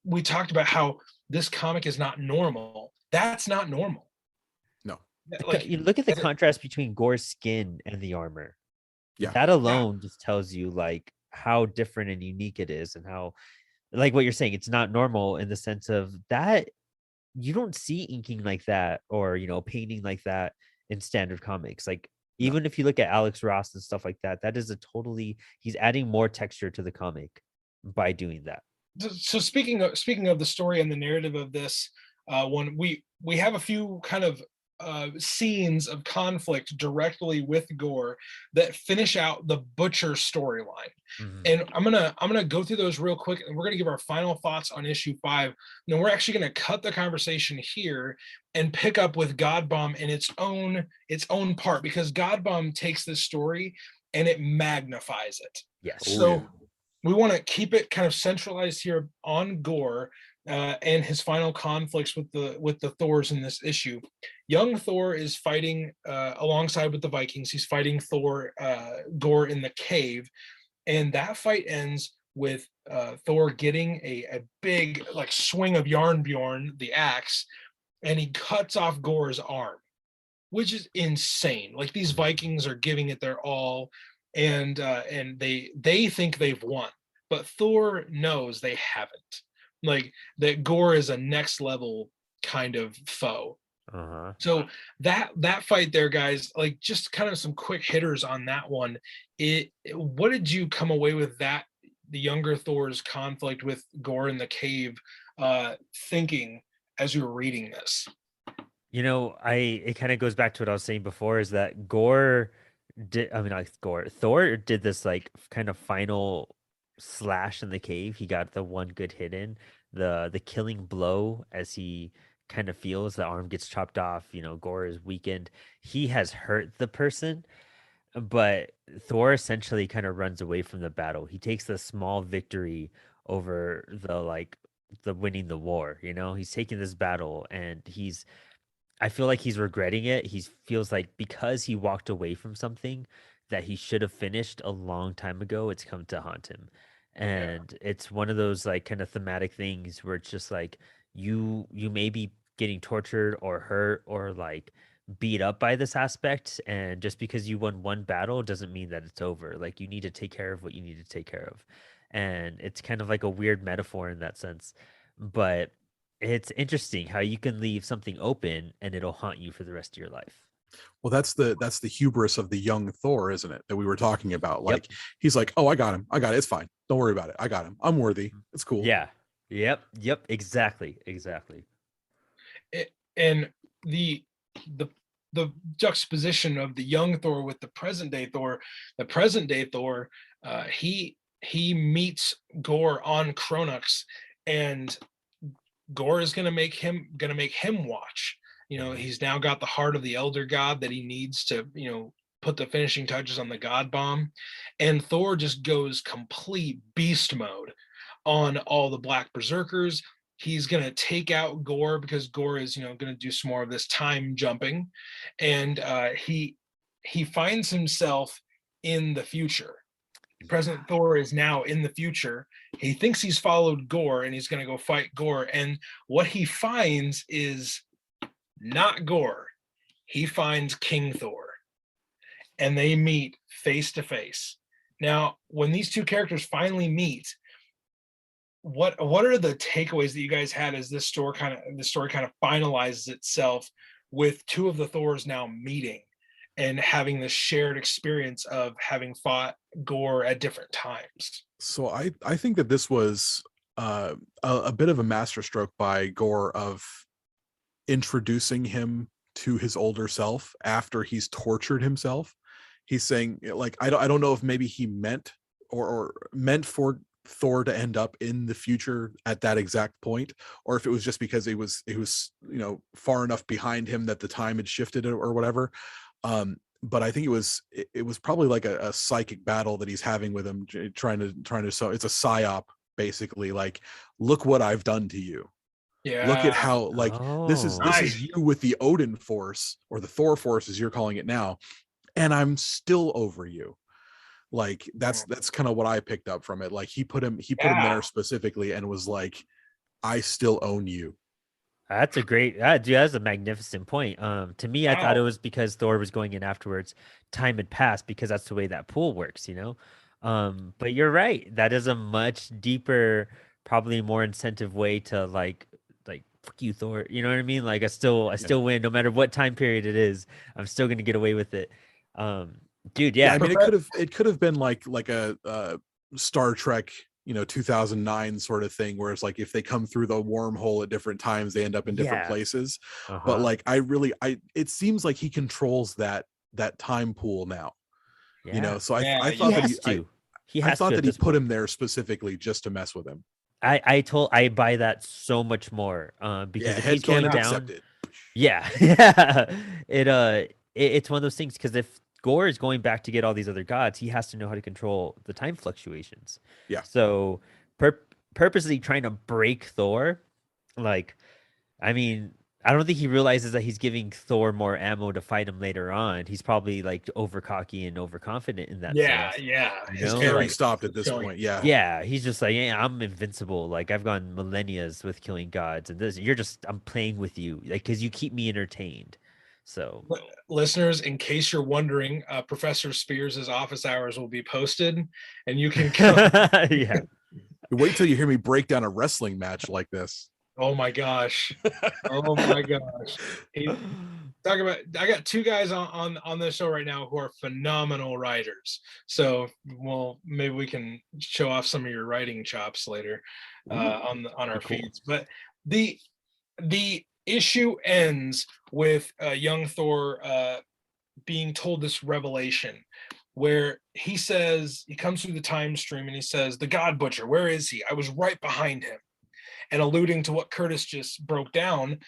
we talked about how this comic is not normal. That's not normal. No. Like You look at the that- contrast between Gore's skin and the armor. Yeah. That yeah, alone just tells you like how different and unique it is, and how, like what you're saying, it's not normal in the sense of that you don't see inking like that or painting like that in standard comics. Like No. even if you look at Alex Ross and stuff like that, that is a totally he's adding more texture to the comic by doing that. so speaking of the story and the narrative of this one, we have a few kind of scenes of conflict directly with Gore that finish out the Butcher storyline, Mhm. and I'm gonna go through those real quick, and we're gonna give our final thoughts on issue 5. And then we're actually gonna cut the conversation here and pick up with God Bomb in its own part, because God Bomb takes this story and it magnifies it. Yes. Oh yeah. So we want to keep it kind of centralized here on Gore and his final conflicts with the Thors in this issue. Young Thor is fighting alongside with the Vikings. He's fighting Gore in the cave, and that fight ends with Thor getting a big like swing of Yarnbjorn, the axe, and he cuts off Gore's arm, which is insane. Like these Vikings are giving it their all, and they think they've won, but Thor knows they haven't. Like that Gore is a next level kind of foe. Uh-huh. So that fight there, guys, like just kind of some quick hitters on that one. What did you come away with that the younger Thor's conflict with Gore in the cave thinking as you were reading this? I it kind of goes back to what I was saying before, is that Gore did, I mean, not Gore, Thor did this like kind of final slash in the cave. He got the one good hit in, the killing blow as he kind of feels the arm gets chopped off, Gore is weakened. He has hurt the person, but Thor essentially kind of runs away from the battle. He takes the small victory over the winning the war, He's taking this battle and I feel like he's regretting it. He feels like because he walked away from something that he should have finished a long time ago, it's come to haunt him. Yeah. And it's one of those like kind of thematic things where it's just like you may be getting tortured or hurt or like beat up by this aspect, and just because you won one battle doesn't mean that it's over. Like you need to take care of what you need to take care of. And it's kind of like a weird metaphor in that sense. But it's interesting how you can leave something open and it'll haunt you for the rest of your life. Well, that's the hubris of the young Thor, isn't it? That we were talking about. Yep. Like he's like, oh, I got him. I got it. It's fine. Don't worry about it. I got him. I'm worthy. It's cool. Yeah. Yep. Yep. Exactly. Exactly. And the the juxtaposition of the young Thor with the present day Thor. The present day Thor, he meets Gore on Kronux, and Gore is gonna make him watch. he's now got the heart of the elder god that he needs to, put the finishing touches on the god bomb. And Thor just goes complete beast mode on all the black berserkers. He's going to take out GORR because GORR is, going to do some more of this time jumping. And he finds himself in the future. President Thor is now in the future. He thinks he's followed GORR and he's going to go fight GORR. And what he finds is not GORR. He finds King Thor. And they meet face to face. Now, when these two characters finally meet, what are the takeaways that you guys had as this story kind of finalizes itself with two of the Thors now meeting and having this shared experience of having fought GORR at different times? So I think that this was a bit of a masterstroke by GORR of introducing him to his older self after he's tortured himself. He's saying, like, I don't know if maybe he meant or meant for Thor to end up in the future at that exact point, or if it was just because it was far enough behind him that the time had shifted or whatever. But I think it was probably like a psychic battle that he's having with him, trying to so it's a psyop basically, like, look what I've done to you. Yeah. Look at how, like, this nice. is you with the Odin force, or the Thor force as you're calling it now, and I'm still over you. Like, that's kind of what I picked up from it. Like, he put him there specifically and was like, I still own you. That's a great, dude, that's a magnificent point. To me, I thought it was because Thor was going in afterwards. Time had passed because that's the way that pool works, But you're right. That is a much deeper, probably more incentive way to like fuck you, Thor. You know what I mean? Like, I still win no matter what time period it is. I'm still gonna get away with it. Dude, yeah. I mean, it could have been like a Star Trek, 2009 sort of thing, where it's like if they come through the wormhole at different times, they end up in different places. But like, it seems like he controls that time pool now. So I thought that I thought that he put him there specifically just to mess with him. I buy that so much more because if he's going down, accepted. Yeah, it's one of those things, because if GORR is going back to get all these other gods, he has to know how to control the time fluctuations. Yeah. So purposely trying to break Thor, like, I mean, I don't think he realizes that he's giving Thor more ammo to fight him later on. He's probably like over cocky and overconfident in that sense. Yeah. His carry stopped at this point. Yeah. Yeah. He's just like, yeah, I'm invincible. Like, I've gone millennias with killing gods, and I'm playing with you, like, because you keep me entertained. So, listeners, in case you're wondering, Professor Spears' office hours will be posted, and you can come. Yeah. Wait till you hear me break down a wrestling match like this. Oh my gosh. Oh my gosh. I got two guys on the show right now who are phenomenal writers. So, well, maybe we can show off some of your writing chops later on our feeds. But the issue ends with young Thor being told this revelation where he comes through the time stream and he says, the God Butcher, where is he? I was right behind him. And alluding to what Curtis just broke down,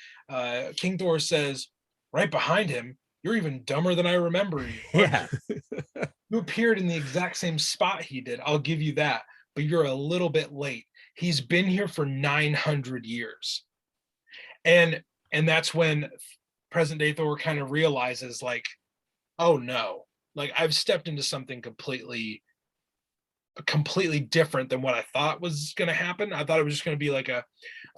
King Thor says, right behind him, you're even dumber than I remember you. Yeah. You appeared in the exact same spot he did. I'll give you that. But you're a little bit late. He's been here for 900 years. And that's when present day Thor kind of realizes, like, oh no, like, I've stepped into something completely different than what I thought was going to happen. I thought it was just going to be like a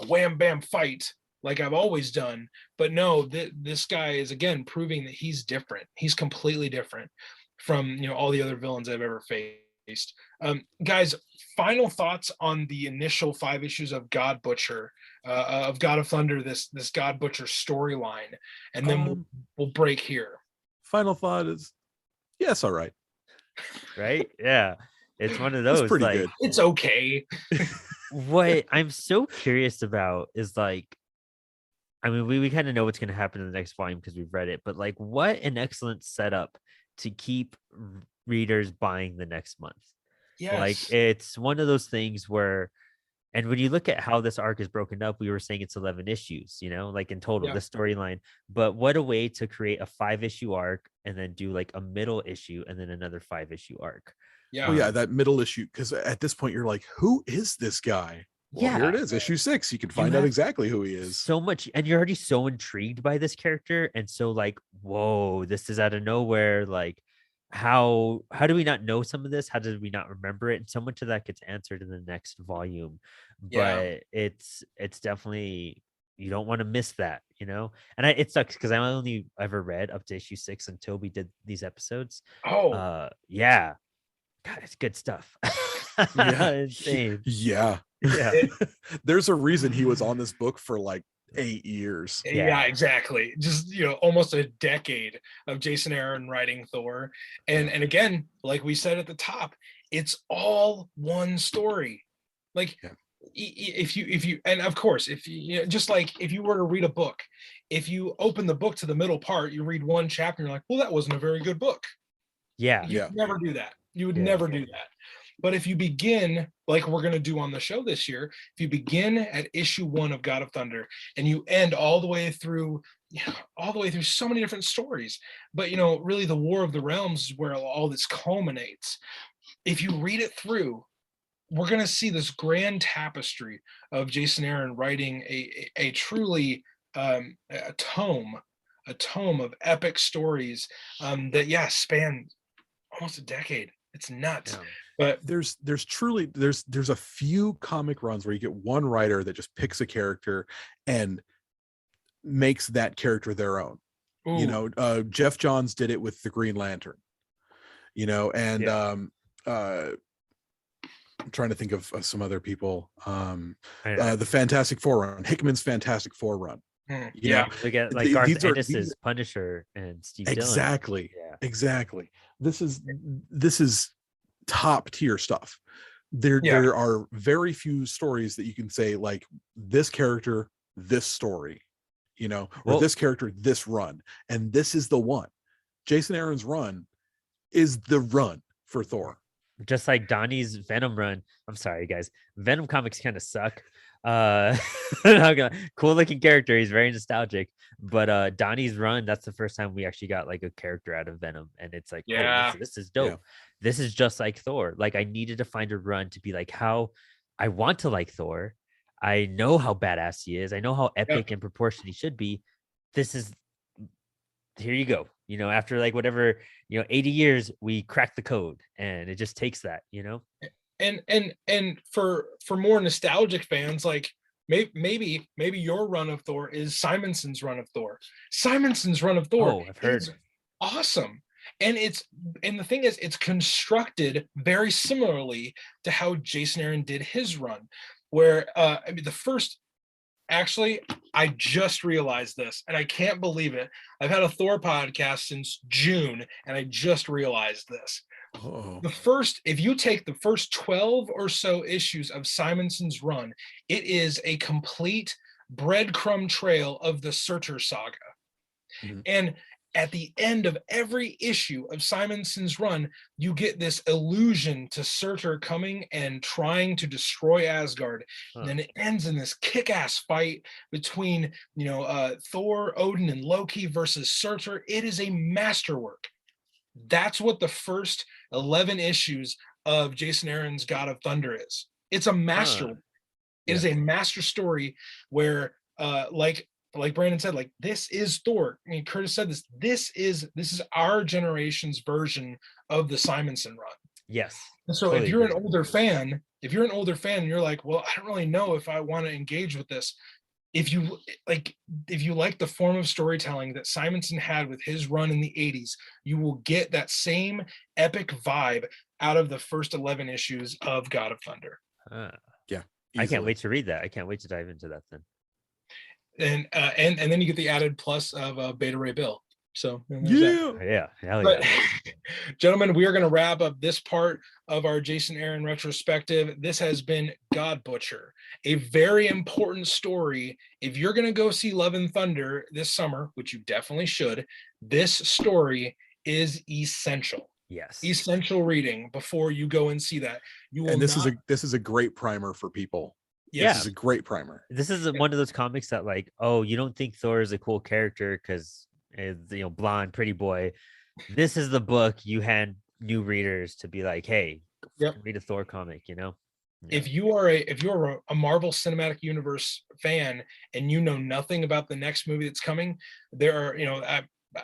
wham bam fight like I've always done. But no, this guy is again proving that he's different. He's completely different from all the other villains I've ever faced. Guys, final thoughts on the initial 5 issues of God Butcher, of God of Thunder, this God Butcher storyline, and then we'll break here. Final thought is, yes, all right. Right? Yeah. It's one of those. It's pretty like, good. It's okay. What I'm so curious about is, like, I mean, we kind of know what's going to happen in the next volume because we've read it, but like, what an excellent setup to keep readers buying the next month. Yes. Like, it's one of those things where, And when you look at how this arc is broken up, we were saying it's 11 issues, like in total, Yeah. the storyline. But what a way to create a 5-issue arc and then do like a middle issue and then another 5-issue arc. Yeah. Well, yeah, that middle issue, because at this point you're like, who is this guy? Well, here it is, issue 6. You can find out exactly who he is. So much, and you're already so intrigued by this character, and so like, whoa, this is out of nowhere. Like, how do we not know some of this? How did we not remember it? And so much of that gets answered in the next volume. But it's definitely, you don't want to miss that, And it sucks because I only ever read up to issue 6 until we did these episodes. Oh, yeah. God, it's good stuff. Yeah. Insane. Yeah. There's a reason he was on this book for like 8 years. Yeah, exactly. Just almost a decade of Jason Aaron writing Thor, and again, like we said at the top, it's all one story. Like, if you, and of course, if you just like if you were to read a book, if you open the book to the middle part, you read one chapter, and you're like, well, that wasn't a very good book. You never do that. You would never do that. But if you begin, like we're going to do on the show this year, if you begin at issue 1 of God of Thunder and you end all the way through so many different stories, but really the War of the Realms is where all this culminates. If you read it through, we're going to see this grand tapestry of Jason Aaron writing a truly a tome of epic stories that span almost a decade. It's nuts. But there's truly there's a few comic runs where you get one writer that just picks a character and makes that character their own. Jeff Johns did it with the Green Lantern, and I'm trying to think of some other people. The Fantastic Four run, Hickman's Fantastic Four run. Look at like Garth Ennis's Punisher and Steve Dillon. Exactly. This is top tier stuff. There are very few stories that you can say like this character, this story, or this character, this run, and this is the one. Jason Aaron's run is the run for Thor. Just like Donnie's Venom run. I'm sorry, guys. Venom comics kind of suck. Cool looking character. He's very nostalgic. But Donnie's run, that's the first time we actually got like a character out of Venom. And it's like, this is dope. This is just like Thor. Like I needed to find a run to be like how I want to like Thor. I know how badass he is. I know how epic and proportioned he should be. Here you go. After like whatever, 80 years, we cracked the code, and it just takes that, And for more nostalgic fans, like maybe your run of Thor is Simonson's run of Thor. Simonson's run of Thor. I've heard. Is awesome. And the thing is, it's constructed very similarly to how Jason Aaron did his run, where actually, I just realized this, and I can't believe it. I've had a Thor podcast since June, and I just realized this. If you take the first 12 or so issues of Simonson's run, it is a complete breadcrumb trail of the Surtur saga. Mm-hmm. And at the end of every issue of Simonson's run, you get this allusion to Surtur coming and trying to destroy Asgard. And then it ends in this kick-ass fight between, Thor, Odin, and Loki versus Surtur. It is a masterwork. That's what the first 11 issues of Jason Aaron's God of Thunder is. It's a masterwork. It is a master story where, like Brandon said, like this is Thor. I mean, Curtis said this. This is our generation's version of the Simonson run. Yes. And so if you're an older fan, and you're like, well, I don't really know if I want to engage with this. If you like the form of storytelling that Simonson had with his run in the 80s, you will get that same epic vibe out of the first 11 issues of God of Thunder. I can't wait to read that. I can't wait to dive into that then. And then you get the added plus of Beta Ray Bill. So gentlemen, we are going to wrap up this part of our Jason Aaron retrospective. This has been God Butcher, a very important story. If you're going to go see Love and Thunder this summer, which you definitely should, this story is essential. Yes, essential reading before you go and see that. This is a great primer for people. This Yeah. is a great primer. This is one of those comics that like, oh, you don't think Thor is a cool character because it's, you know, blonde, pretty boy. This is the book you hand new readers to be like, hey, Yep. read a Thor comic, you know? Yeah. If you're a Marvel Cinematic Universe fan and you know nothing about the next movie that's coming, there are,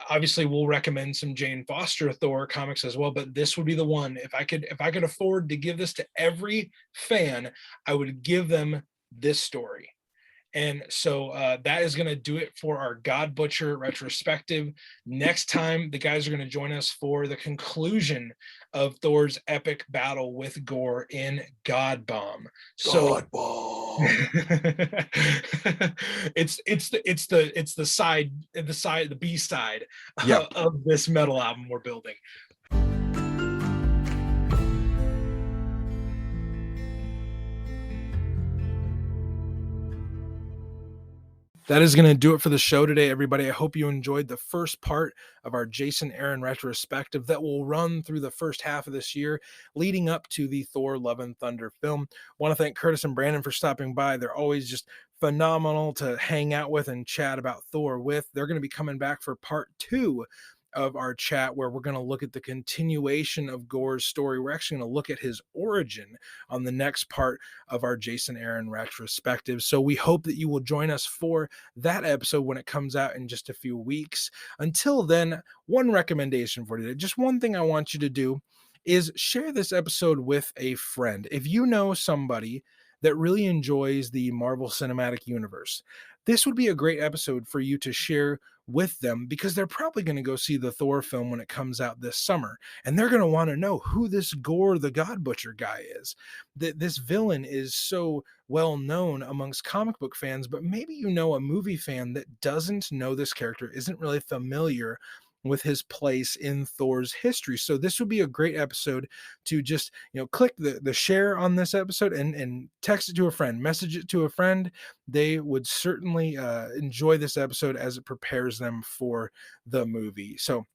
obviously we'll recommend some Jane Foster Thor comics as well, but this would be the one. If I could afford to give this to every fan, I would give them this story. And so that is going to do it for our God Butcher retrospective. Next time, the guys are going to join us for the conclusion of Thor's epic battle with Gorr in God Bomb. So God bomb. it's the B side Yep. of this metal album we're building. That is going to do it for the show today, everybody. I hope you enjoyed the first part of our Jason Aaron retrospective that will run through the first half of this year, leading up to the Thor Love and Thunder film. I want to thank Curtis and Brandon for stopping by. They're always just phenomenal to hang out with and chat about Thor with. They're going to be coming back for part 2 of our chat, where we're going to look at the continuation of Gorr's story. We're actually going to look at his origin on the next part of our Jason Aaron retrospective. So we hope that you will join us for that episode when it comes out in just a few weeks. Until then, one recommendation for today, just one thing I want you to do is share this episode with a friend. If you know somebody that really enjoys the Marvel Cinematic Universe, this would be a great episode for you to share with them, because they're probably going to go see the Thor film when it comes out this summer, and they're going to want to know who this GORR the God Butcher guy is. This villain is so well known amongst comic book fans, but maybe you know a movie fan that doesn't know this character, isn't really familiar with his place in Thor's history. So this would be a great episode to just, click the share on this episode and text it to a friend, message it to a friend. They would certainly enjoy this episode as it prepares them for the movie. So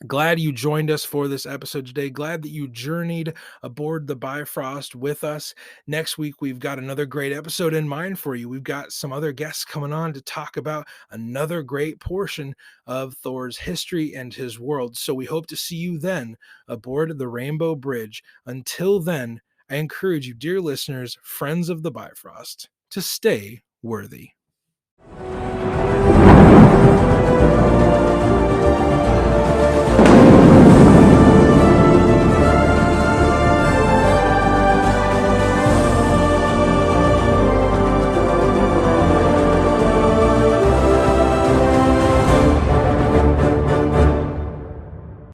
glad you joined us for this episode today. Glad that you journeyed aboard the Bifrost with us. Next week, we've got another great episode in mind for you. We've got some other guests coming on to talk about another great portion of Thor's history and his world. So we hope to see you then aboard the Rainbow Bridge. Until then, I encourage you, dear listeners, friends of the Bifrost, to stay worthy.